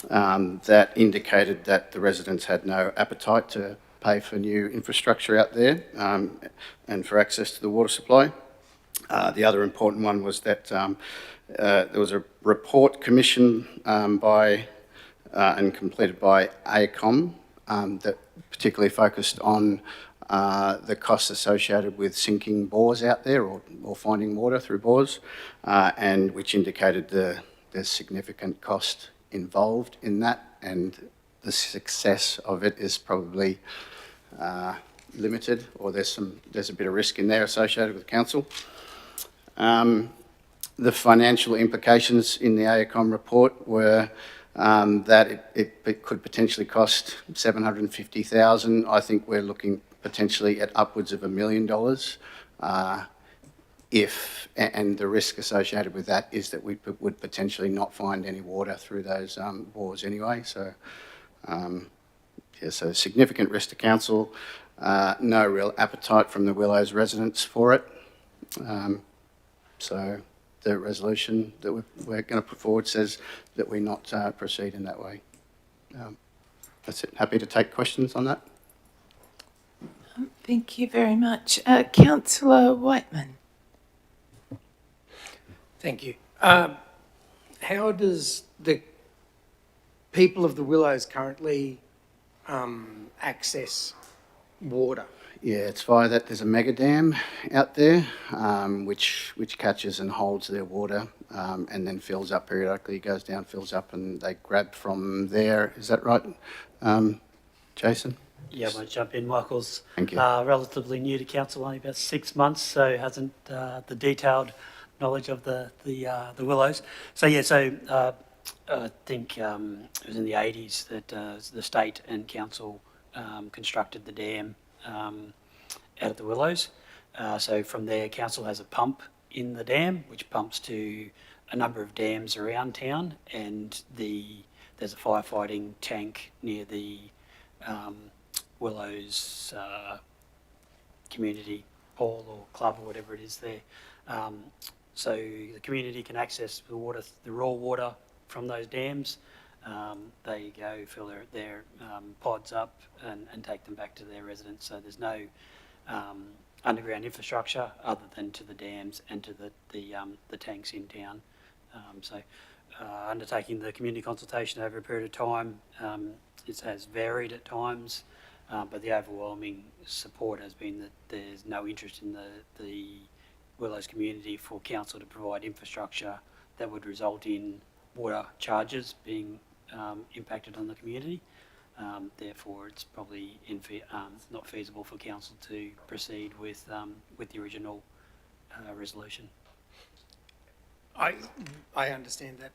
that indicated that the residents had no appetite to pay for new infrastructure out there and for access to the water supply. The other important one was that there was a report commissioned by and completed by AECOM that particularly focused on the costs associated with sinking bores out there or finding water through bores, and which indicated there's significant cost involved in that, and the success of it is probably limited, or there's a bit of risk in there associated with council. The financial implications in the AECOM report were that it could potentially cost $750,000. I think we're looking potentially at upwards of $1 million. And the risk associated with that is that we would potentially not find any water through those bores anyway. So, so significant risk to council. No real appetite from the Willows residents for it. So the resolution that we're going to put forward says that we not proceed in that way. That's it. Happy to take questions on that.
Thank you very much. Councillor Whiteman.
Thank you. How does the people of the Willows currently access water?
Yeah, it's via that. There's a mega dam out there which catches and holds their water and then fills up periodically, goes down, fills up, and they grab from there. Is that right, Jason?
Yeah, I might jump in. Michael's
Thank you.
Relatively new to council, only about 6 months, so hasn't the detailed knowledge of the Willows. So yeah, I think it was in the 80s that the state and council constructed the dam out of the Willows. So from there, council has a pump in the dam, which pumps to a number of dams around town, and there's a firefighting tank near the Willows community hall or club or whatever it is there. So the community can access the water, the raw water from those dams. They go fill their pods up and take them back to their residents. So there's no underground infrastructure other than to the dams and to the tanks in town. Undertaking the community consultation over a period of time, it has varied at times, but the overwhelming support has been that there's no interest in the Willows community for council to provide infrastructure that would result in water charges being impacted on the community. Therefore, it's probably not feasible for council to proceed with the original resolution.
I understand that.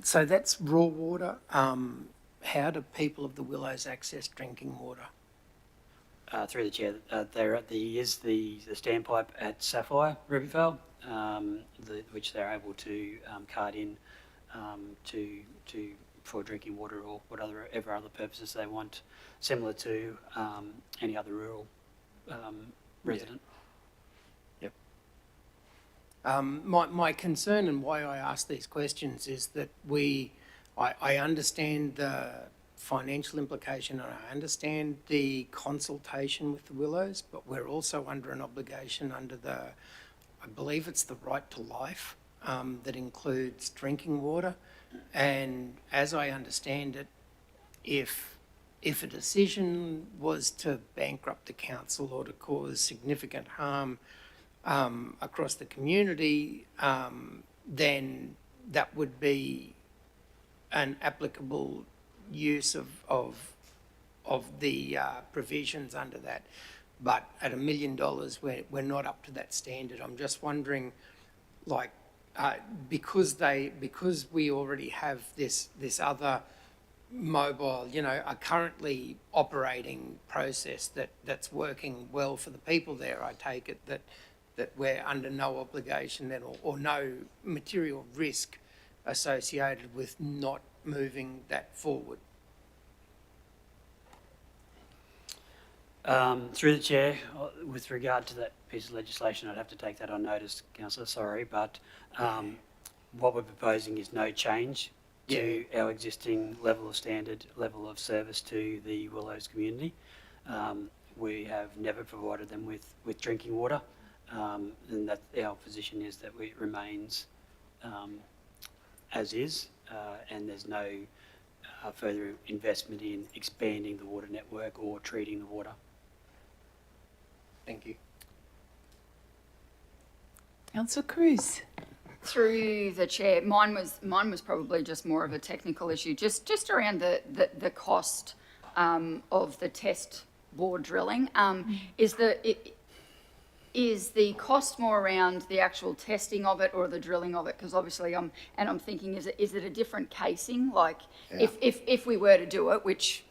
So that's raw water. How do people of the Willows access drinking water?
Through the chair, there is the standpipe at Sapphire Rivervale, which they're able to cart in for drinking water or whatever other purposes they want, similar to any other rural resident. Yep.
My concern and why I ask these questions is that I understand the financial implication and I understand the consultation with the Willows, but we're also under an obligation under I believe it's the right to life that includes drinking water. And as I understand it, if a decision was to bankrupt the council or to cause significant harm across the community, then that would be an applicable use of the provisions under that. But at $1 million, we're not up to that standard. I'm just wondering, like, because we already have this other mobile, a currently operating process that's working well for the people there, I take it that we're under no obligation then or no material risk associated with not moving that forward.
Through the chair, with regard to that piece of legislation, I'd have to take that on notice, councillor, sorry, but what we're proposing is no change to our existing level of standard, level of service to the Willows community. We have never provided them with drinking water, and that our position is that it remains as is, and there's no further investment in expanding the water network or treating the water.
Thank you.
Councillor Cruz.
Through the chair, mine was probably just more of a technical issue, just around the cost of the test bore drilling. Is the cost more around the actual testing of it or the drilling of it? Because obviously I'm thinking, is it a different casing? Like, yeah. if we were to do it, which,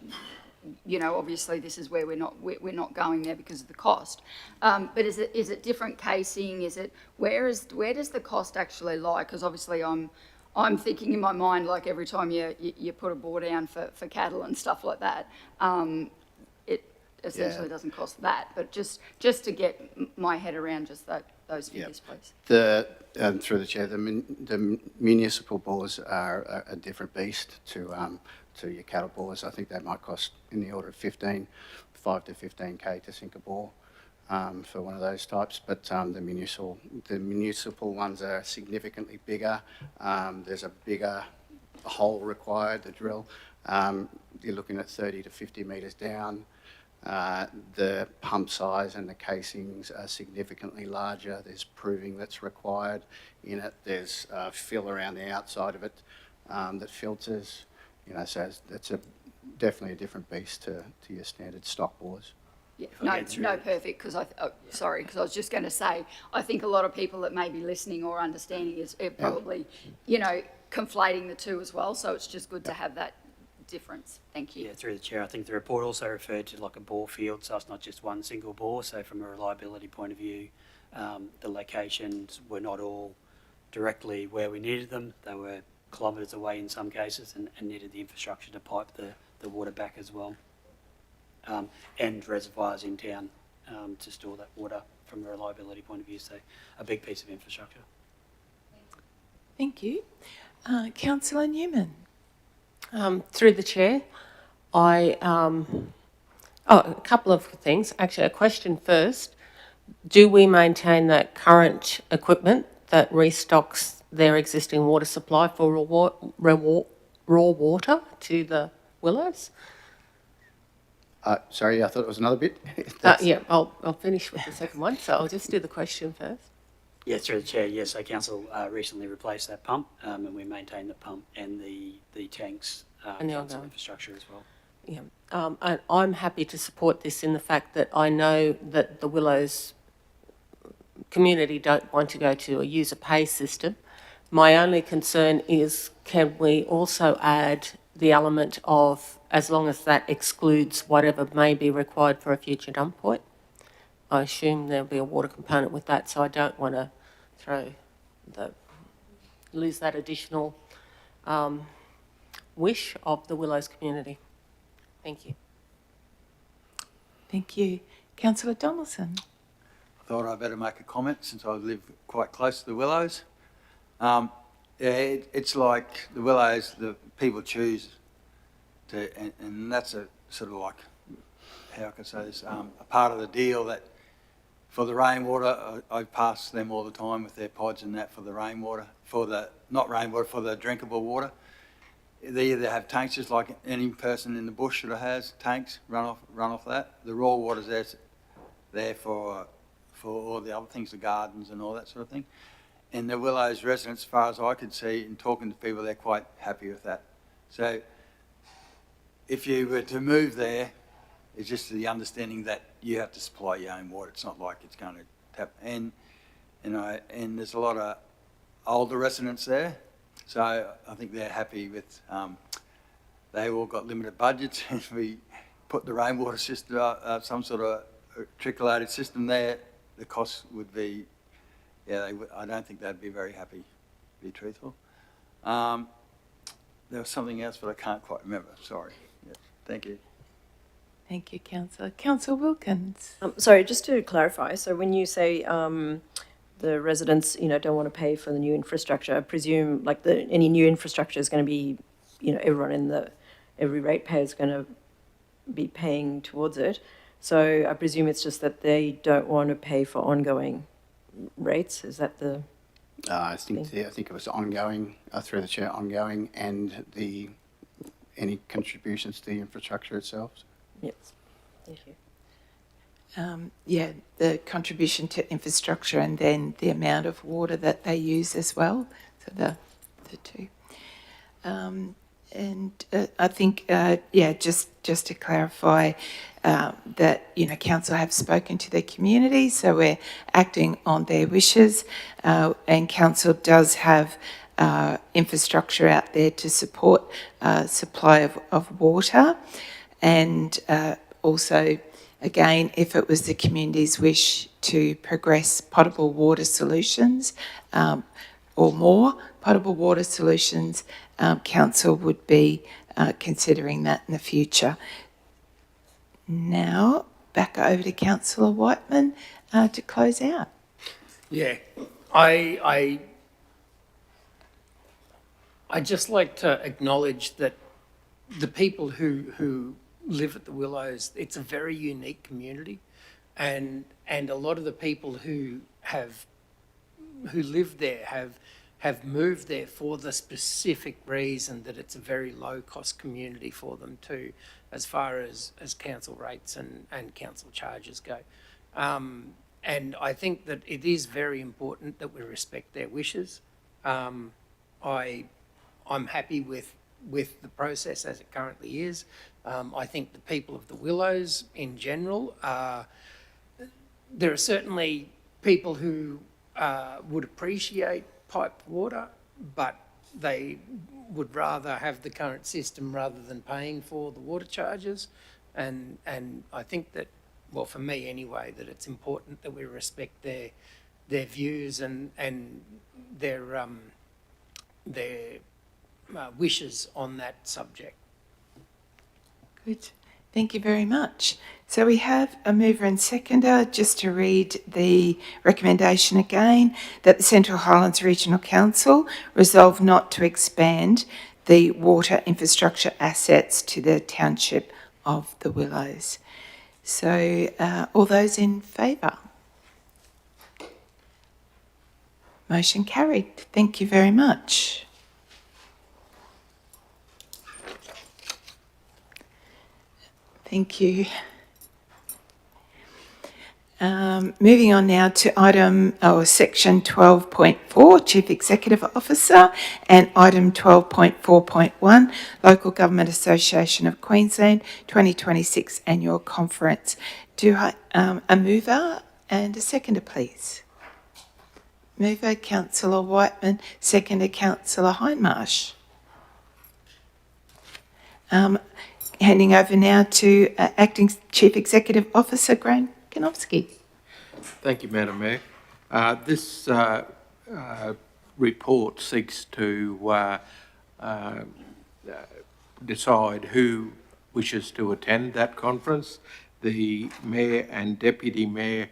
obviously this is where we're not going there because of the cost. But is it different casing? Where does the cost actually lie? Because obviously I'm thinking in my mind, like every time you put a bore down for cattle and stuff like that, essentially doesn't cost that, but just to get my head around just those figures, please.
Through the chair, the municipal bores are a different beast to your cattle bores. I think they might cost in the order of 5 to 15K to sink a bore for one of those types, but the municipal ones are significantly bigger. There's a bigger hole required to drill. You're looking at 30 to 50 metres down. The pump size and the casings are significantly larger. There's proving that's required in it. There's fill around the outside of it that filters. So it's definitely a different beast to your standard stock bores.
Yeah, no, perfect. Because I was just going to say, I think a lot of people that may be listening or understanding is probably, conflating the two as well. So it's just good to have that difference? Thank you.
Yeah, through the chair, I think the report also referred to like a bore field, so it's not just one single bore. So from a reliability point of view, the locations were not all directly where we needed them. They were kilometres away in some cases and needed the infrastructure to pipe the water back as well. And reservoirs in town to store that water from a reliability point of view. So a big piece of infrastructure.
Thank you. Councillor Newman.
Through the chair, a couple of things. Actually, a question first. Do we maintain that current equipment that restocks their existing water supply for raw water to the willows?
Sorry, I thought it was another bit.
Yeah, I'll finish with the second one. So I'll just do the question first.
Yeah, through the chair, yes. So council recently replaced that pump, and we maintain the pump and the tanks
And the
council
ongoing
infrastructure as well.
Yeah, and I'm happy to support this in the fact that I know that the Willows community don't want to go to a user pay system. My only concern is, can we also add the element of, as long as that excludes whatever may be required for a future dump point? I assume there'll be a water component with that, so I don't want to lose that additional wish of the Willows community. Thank you.
Thank you. Councillor Donaldson.
I thought I'd better make a comment since I live quite close to the Willows. It's like the Willows, the people choose to, and that's a sort of like, how can I say this, a part of the deal that for the rainwater, I pass them all the time with their pods and that for the rainwater, for the drinkable water. They either have tanks, just like any person in the bush that has tanks, run off that. The raw water's there for all the other things, the gardens and all that sort of thing. And the Willows residents, as far as I could see, in talking to people, they're quite happy with that. So if you were to move there, it's just the understanding that you have to supply your own water. It's not like it's going to tap. And there's a lot of older residents there. So I think they're happy with, they all got limited budgets. If we put the rainwater system, some sort of trickle-aided system there, the cost would be, I don't think they'd be very happy, to be truthful. There was something else, but I can't quite remember. Sorry. Yeah, thank you.
Thank you, Councillor. Councillor Wilkins.
Sorry, just to clarify, so when you say the residents, don't want to pay for the new infrastructure, I presume like any new infrastructure is going to be, everyone every ratepayer is going to be paying towards it. So I presume it's just that they don't want to pay for ongoing rates. Is that the?
I think it was ongoing, through the chair, ongoing, and any contributions to the infrastructure itself.
Yes. Thank you.
The contribution to infrastructure and then the amount of water that they use as well. So the two. I think, just to clarify that, council have spoken to the community, so we're acting on their wishes, and council does have infrastructure out there to support supply of water, and also, again, if it was the community's wish to progress potable water solutions or more potable water solutions, council would be considering that in the future. Now, back over to Councillor Whiteman to close out.
Yeah, I just like to acknowledge that the people who live at the Willows, it's a very unique community, and a lot of the people who live there have moved there for the specific reason that it's a very low cost community for them too, as far as council rates and council charges go. And I think that it is very important that we respect their wishes. I'm happy with the process as it currently is. I think the people of the Willows in general, there are certainly people who would appreciate piped water, but they would rather have the current system rather than paying for the water charges. And I think that, well, for me anyway, that it's important that we respect their views and their wishes on that subject.
Good. Thank you very much. So we have a mover and seconder. Just to read the recommendation again, that the Central Highlands Regional Council resolve not to expand the water infrastructure assets to the township of the Willows. So all those in favour? Motion carried. Thank you very much. Thank you. Moving on now to section 12.4, Chief Executive Officer, and item 12.4.1, Local Government Association of Queensland 2026 Annual Conference. Do I a mover and a seconder, please? Mover, Councillor Whiteman. Seconder, Councillor Hindmarsh. Handing over now to Acting Chief Executive Officer Graham Kanofsky.
Thank you, Madam Mayor. This report seeks to decide who wishes to attend that conference. The Mayor and Deputy Mayor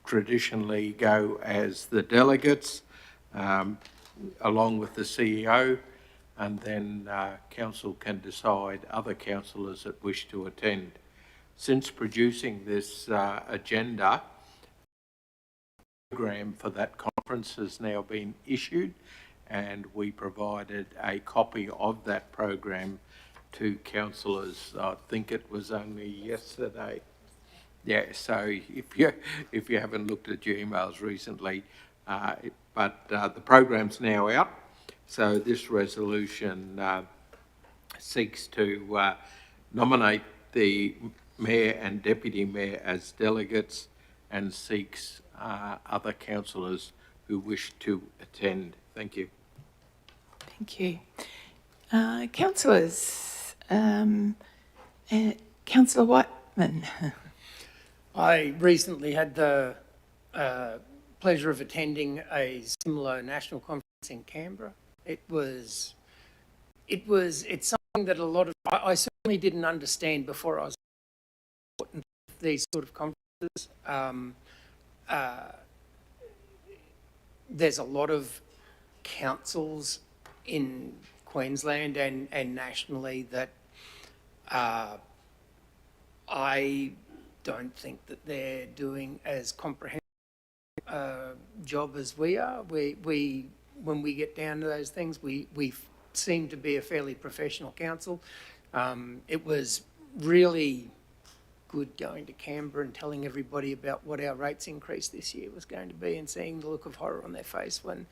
traditionally go as the delegates, along with the CEO, and then council can decide other councillors that wish to attend. Since producing this agenda, the program for that conference has now been issued, and we provided a copy of that program to councillors. I think it was only yesterday. Yeah, so if you haven't looked at your emails recently, but the program's now out. So this resolution seeks to nominate the Mayor and Deputy Mayor as delegates and seeks other councillors who wish to attend. Thank you.
Thank you. Councillors, Councillor Whiteman.
I recently had the pleasure of attending a similar national conference in Canberra. It's something that a lot of, I certainly didn't understand before I was important these sort of conferences. There's a lot of councils in Queensland and nationally that I don't think that they're doing as comprehensive job as we are. We when we get down to those things, we seem to be a fairly professional council. It was really good going to Canberra and telling everybody about what our rates increase this year was going to be, and seeing the look of horror on their face when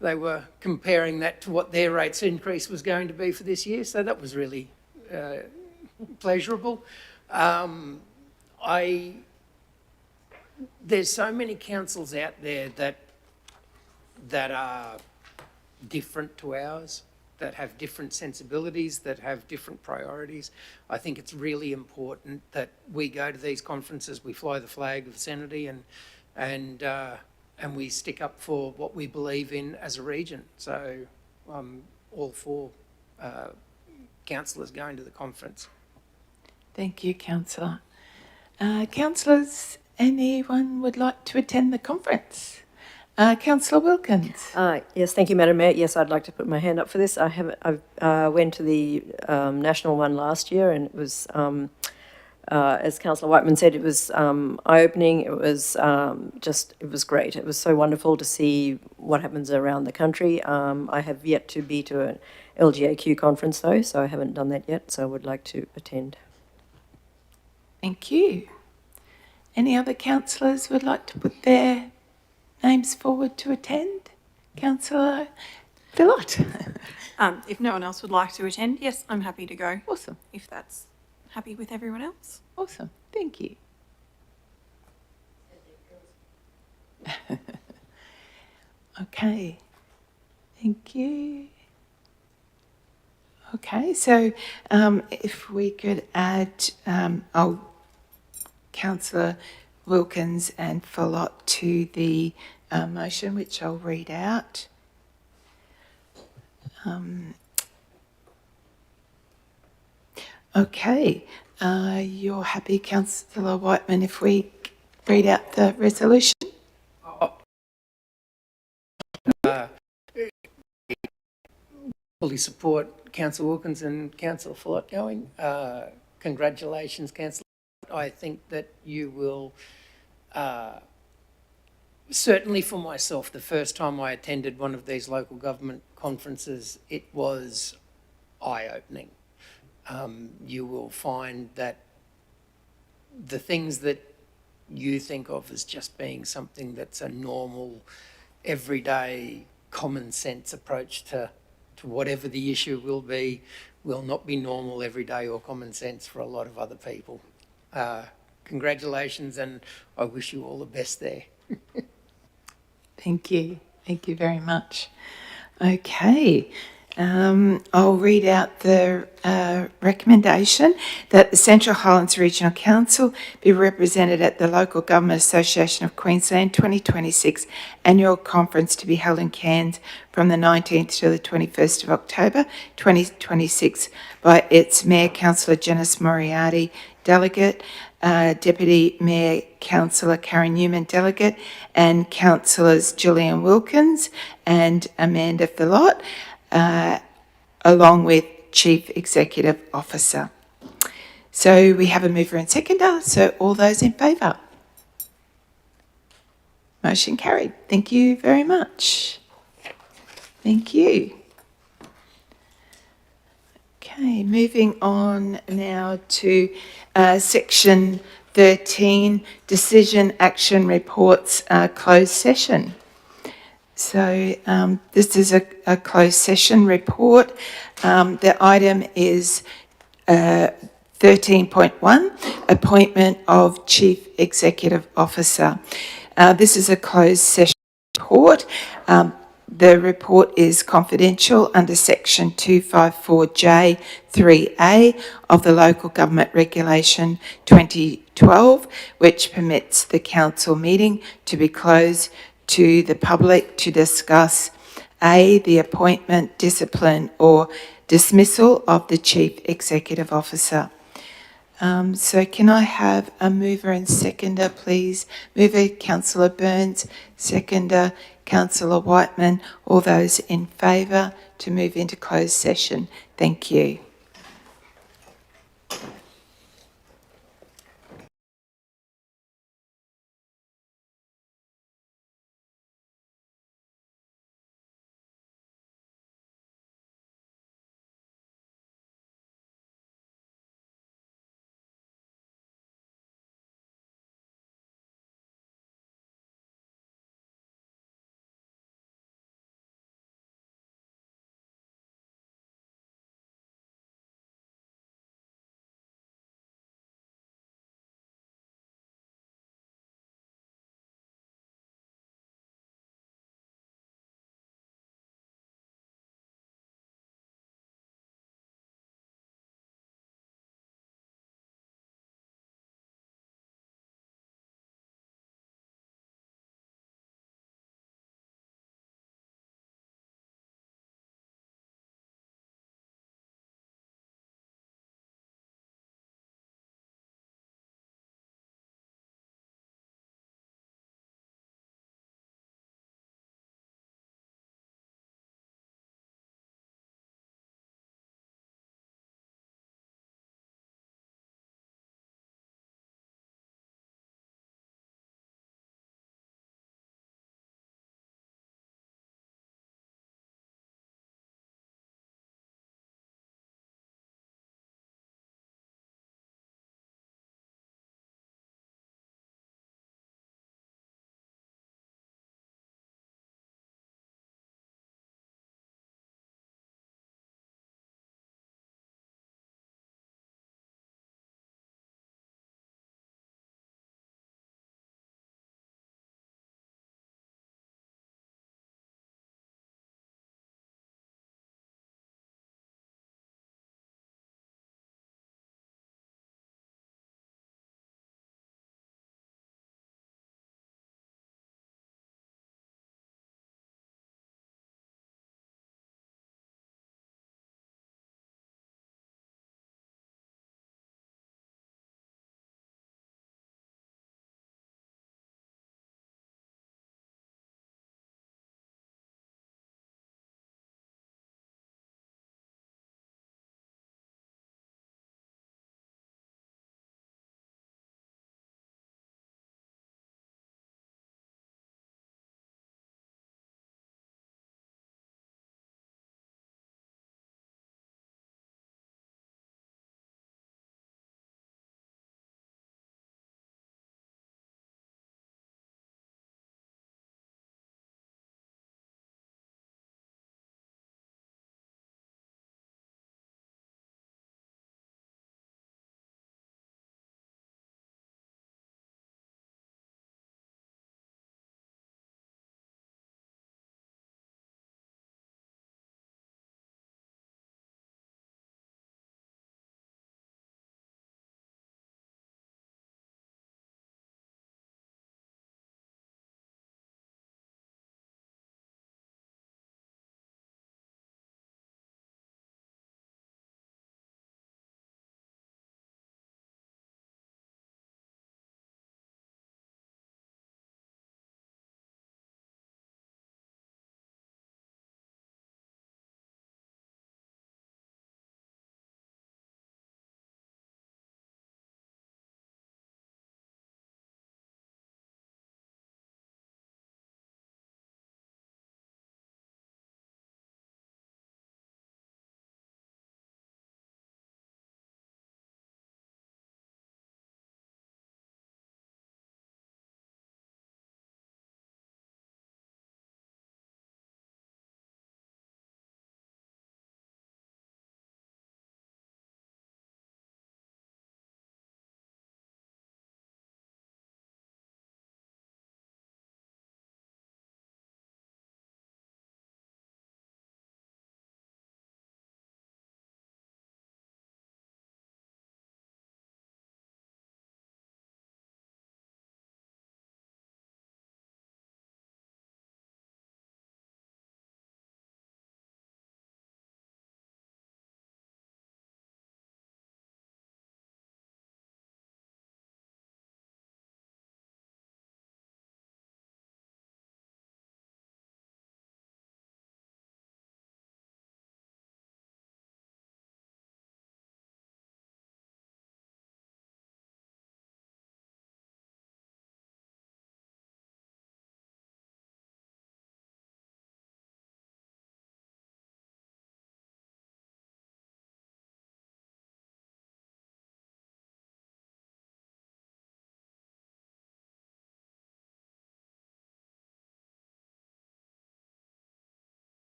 they were comparing that to what their rates increase was going to be for this year. So that was really pleasurable. There's so many councils out there that are different to ours, that have different sensibilities, that have different priorities. I think it's really important that we go to these conferences, we fly the flag of sanity, and we stick up for what we believe in as a region. So I'm all for councillors going to the conference.
Thank you, Councillor. Councillors, anyone would like to attend the conference? Councillor Wilkins.
Yes, thank you, Madam Mayor. Yes, I'd like to put my hand up for this. I went to the national one last year, and it was, as Councillor Whiteman said, it was eye-opening. It was it was great. It was so wonderful to see what happens around the country. I have yet to be to an LGAQ conference though, so I haven't done that yet, so I would like to attend.
Thank you. Any other councillors would like to put their names forward to attend? Councillor Phillott.
If no one else would like to attend, yes, I'm happy to go.
Awesome.
If that's happy with everyone else.
Awesome. Thank you. Okay. Thank you. Okay, so if we could add Councillor Wilkins and Follott to the motion, which I'll read out. Okay, you're happy, Councillor Whiteman, if we read out the resolution?
Fully support Councillor Wilkins and Councillor Follott going. Congratulations, Councillor. I think that you will, certainly for myself, the first time I attended one of these local government conferences, it was eye-opening. You will find that the things that you think of as just being something that's a normal, everyday, common sense approach to whatever the issue will not be normal, everyday or common sense for a lot of other people. Congratulations, and I wish you all the best there.
Thank you. Thank you very much. Okay. I'll read out the recommendation that the Central Highlands Regional Council be represented at the Local Government Association of Queensland 2026 Annual Conference to be held in Cairns from the 19th to the 21st of October 2026 by its Mayor Councillor Janice Moriarty, Delegate, Deputy Mayor Councillor Karen Newman, Delegate, and Councillors Julian Wilkins and Amanda Follott, along with Chief Executive Officer. So we have a mover and seconder, so all those in favour? Motion carried. Thank you very much. Thank you. Okay, moving on now to section 13, decision action reports, closed session. So this is a closed session report. The item is 13.1, appointment of Chief Executive Officer. This is a closed session report. The report is confidential under section 254J3A of the Local Government Regulation 2012, which permits the council meeting to be closed to the public to discuss A, the appointment, discipline or dismissal of the Chief Executive Officer. So can I have a mover and seconder, please? Mover, Councillor Burns. Seconder, Councillor Whiteman. All those in favour to move into closed session? Thank you.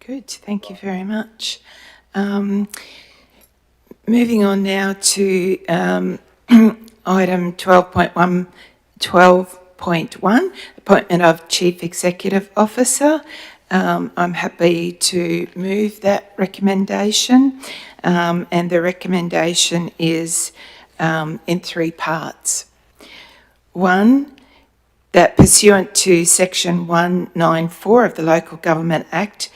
Good, thank you very much. Moving on now to item 12.1, appointment of Chief Executive Officer. I'm happy to move that recommendation, and the recommendation is in three parts. One, that pursuant to Section 194 of the Local Government Act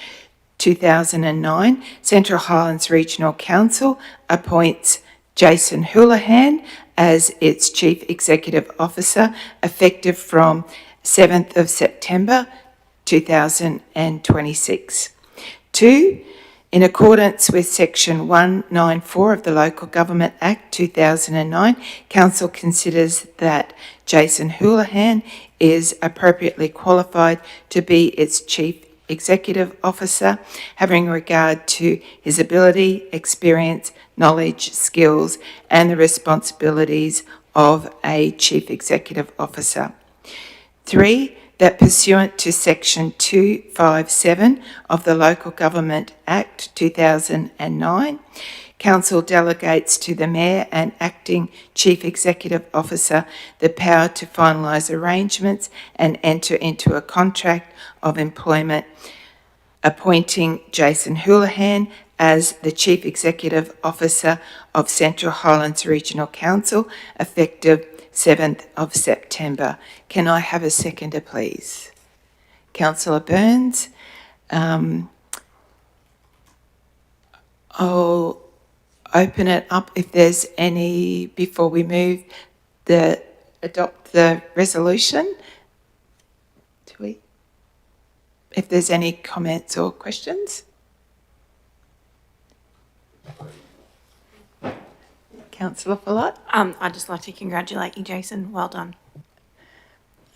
2009, Central Highlands Regional Council appoints Jason Houlihan as its Chief Executive Officer effective from 7th of September 2026. 2, in accordance with Section 194 of the Local Government Act 2009, Council considers that Jason Houlihan is appropriately qualified to be its Chief Executive Officer, having regard to his ability, experience, knowledge, skills, and the responsibilities of a Chief Executive Officer. 3, that pursuant to Section 257 of the Local Government Act 2009, Council delegates to the Mayor and Acting Chief Executive Officer the power to finalise arrangements and enter into a contract of employment, appointing Jason Houlihan as the Chief Executive Officer of Central Highlands Regional Council, effective 7th of September. Can I have a seconder, please? Councillor Burns. I'll open it up if there's any, before we move, adopt the resolution. Do we? If there's any comments or questions? Councillor Follott?
I'd just like to congratulate you, Jason. Well done.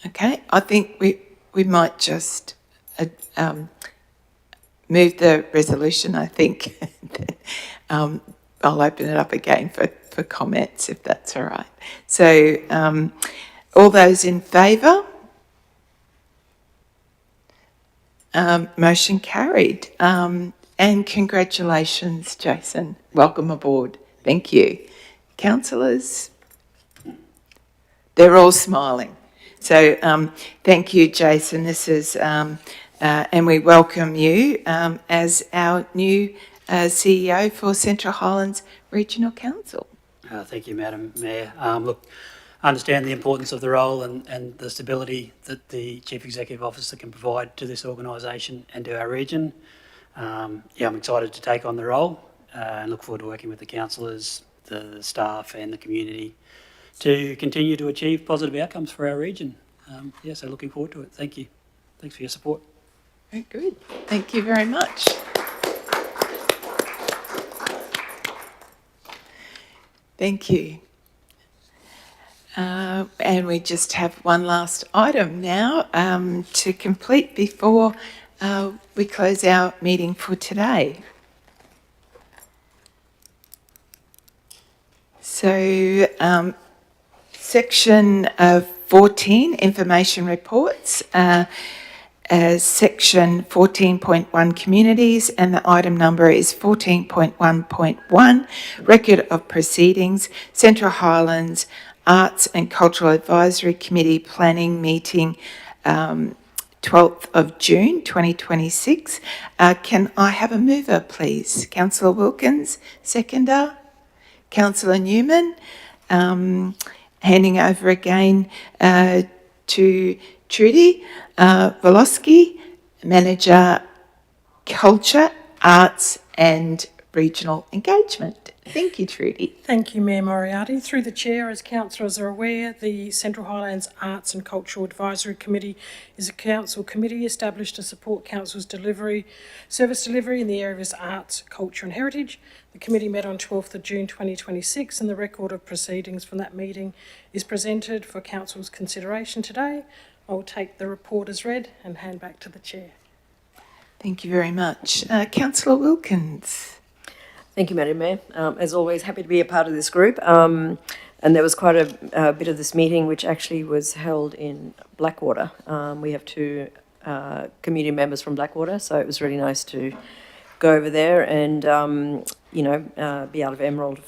Okay, I think we might just move the resolution, I think. I'll open it up again for comments, if that's all right. So, all those in favour? Motion carried. And congratulations, Jason. Welcome aboard. Thank you. Councillors? They're all smiling. So thank you, Jason. This is, and we welcome you as our new CEO for Central Highlands Regional Council.
Thank you, Madam Mayor. Look, I understand the importance of the role and the stability that the Chief Executive Officer can provide to this organisation and to our region. I'm excited to take on the role and look forward to working with the councillors, the staff and the community to continue to achieve positive outcomes for our region. So looking forward to it. Thank you. Thanks for your support.
Very good. Thank you very much. Thank you. And we just have one last item now to complete before we close our meeting for today. So, section 14, information reports, section 14.1, communities, and the item number is 14.1.1, record of proceedings, Central Highlands Arts and Cultural Advisory Committee planning meeting, 12th of June 2026. Can I have a mover, please? Councillor Wilkins, seconder. Councillor Newman, handing over again to Trudy Volosky, Manager Culture, Arts and Regional Engagement. Thank you, Trudy.
Thank you, Mayor Moriarty. Through the Chair, as councillors are aware, the Central Highlands Arts and Cultural Advisory Committee is a council committee established to support council's service delivery in the areas of arts, culture and heritage. The committee met on 12th of June 2026 and the record of proceedings from that meeting is presented for council's consideration today. I will take the report as read and hand back to the Chair.
Thank you very much. Councillor Wilkins.
Thank you, Madam Mayor. As always, happy to be a part of this group. And there was quite a bit of this meeting which actually was held in Blackwater. We have two community members from Blackwater, so it was really nice to go over there and, be out of Emerald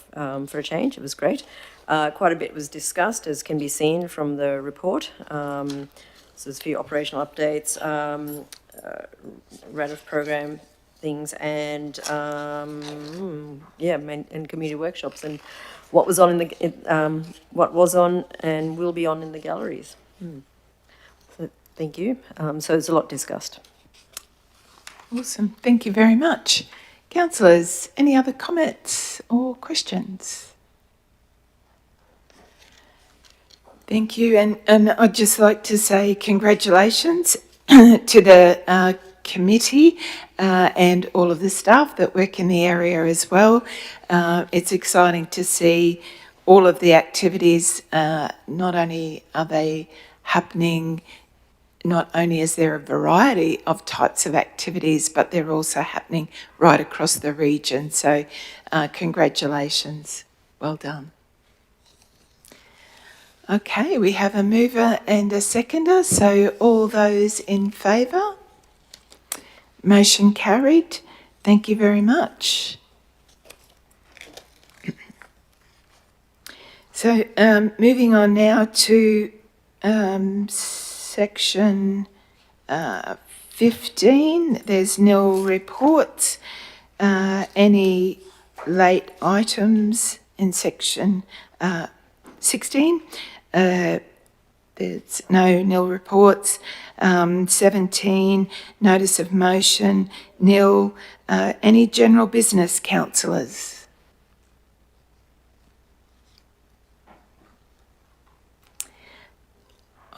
for a change. It was great. Quite a bit was discussed, as can be seen from the report. So there's a few operational updates, RADF program things, and and community workshops, and what was on what was on and will be on in the galleries. So thank you. So there's a lot discussed.
Awesome. Thank you very much. Councillors, any other comments or questions? Thank you. And I'd just like to say congratulations to the committee and all of the staff that work in the area as well. It's exciting to see all of the activities. Not only are they happening, not only is there a variety of types of activities, but they're also happening right across the region. So congratulations. Well done. Okay, we have a mover and a seconder. So all those in favour? Motion carried. Thank you very much. So moving on now to section 15, there's nil reports. Any late items in section 16? There's no nil reports. 17, notice of motion, nil. Any general business, councillors?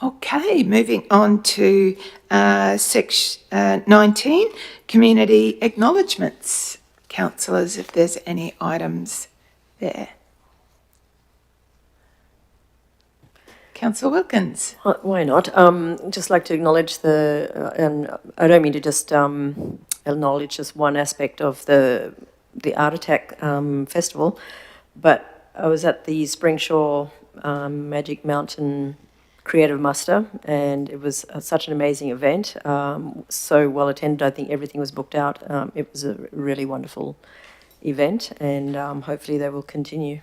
Okay, moving on to section 19, community acknowledgements. Councillors, if there's any items there. Councillor Wilkins.
Why not? Just like to acknowledge and I don't mean to just acknowledge just one aspect of the Art Attack Festival, but I was at the Springshaw Magic Mountain Creative Muster, and it was such an amazing event, so well attended. I think everything was booked out. It was a really wonderful event, and hopefully they will continue.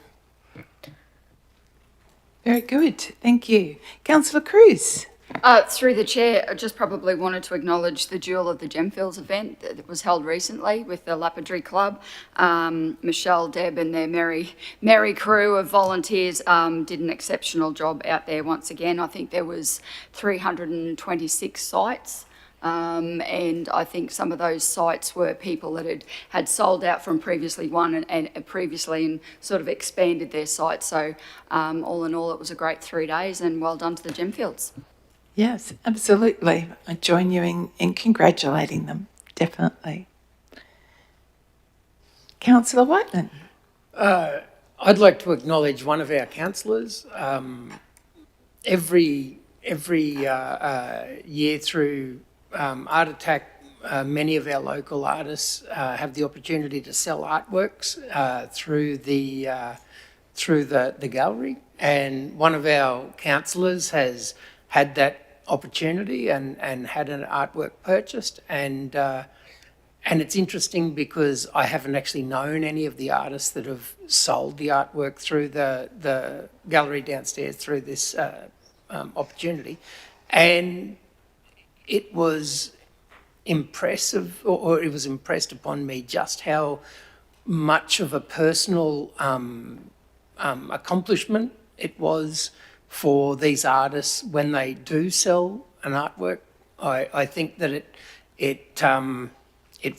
Very good, thank you. Councillor Cruz.
Through the chair, I just probably wanted to acknowledge the Jewel of the Gemfields event that was held recently with the Lapidary Club. Michelle, Deb and their merry crew of volunteers did an exceptional job out there once again. I think there was 326 sites. And I think some of those sites were people that had sold out from previously one and previously and sort of expanded their site. So all in all, it was a great 3 days, and well done to the Gemfields.
Yes, absolutely. I join you in congratulating them, definitely. Councillor Whiteman.
I'd like to acknowledge one of our councillors. Every year through Art Attack, many of our local artists have the opportunity to sell artworks through the gallery, and one of our councillors has had that opportunity and had an artwork purchased, and it's interesting because I haven't actually known any of the artists that have sold the artwork through the gallery downstairs through this opportunity, and it was impressive, or it was impressed upon me just how much of a personal accomplishment it was for these artists when they do sell an artwork. I think that it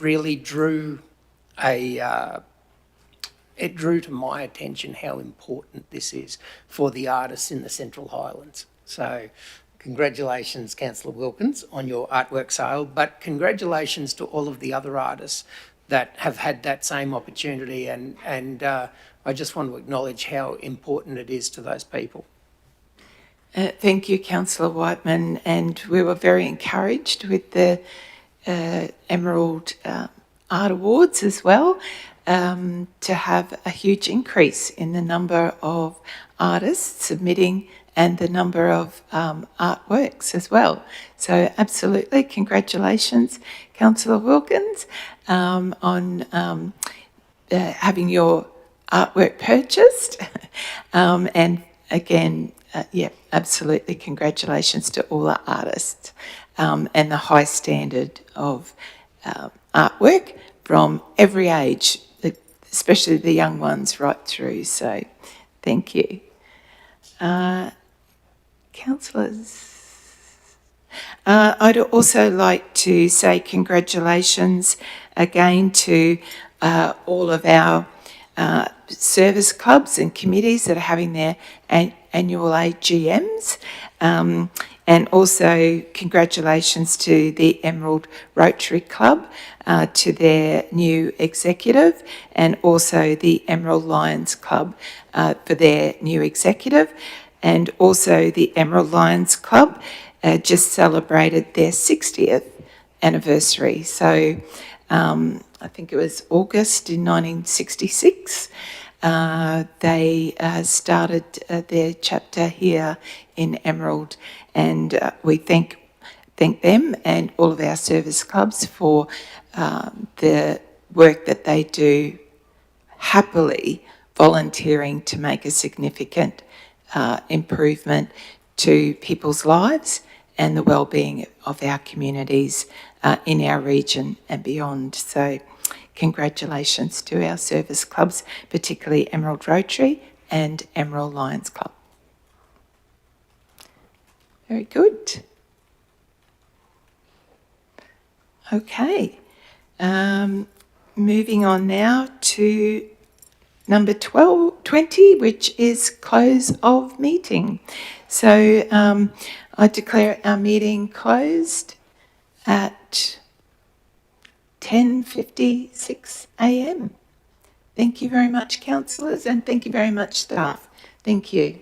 really drew to my attention how important this is for the artists in the Central Highlands. So congratulations, Councillor Wilkins, on your artwork sale, but congratulations to all of the other artists that have had that same opportunity, and I just want to acknowledge how important it is to those people.
Thank you, Councillor Whiteman, and we were very encouraged with the Emerald Art Awards as well, to have a huge increase in the number of artists submitting and the number of artworks as well. So absolutely, congratulations, Councillor Wilkins, on having your artwork purchased. And again, yeah, absolutely congratulations to all the artists and the high standard of artwork from every age, especially the young ones right through. So thank you. Councillors. I'd also like to say congratulations again to all of our service clubs and committees that are having their annual AGMs. And also congratulations to the Emerald Rotary Club, to their new executive, and also the Emerald Lions Club for their new executive. And also the Emerald Lions Club just celebrated their 60th anniversary. So I think it was August in 1966. They started their chapter here in Emerald, and we thank them and all of our service clubs for the work that they do, happily volunteering to make a significant improvement to people's lives and the well-being of our communities in our region and beyond. So congratulations to our service clubs, particularly Emerald Rotary and Emerald Lions Club. Very good. Okay. Moving on now to number 20, which is close of meeting. So I declare our meeting closed at 10:56 a.m. Thank you very much, councillors, and thank you very much, staff. Thank you.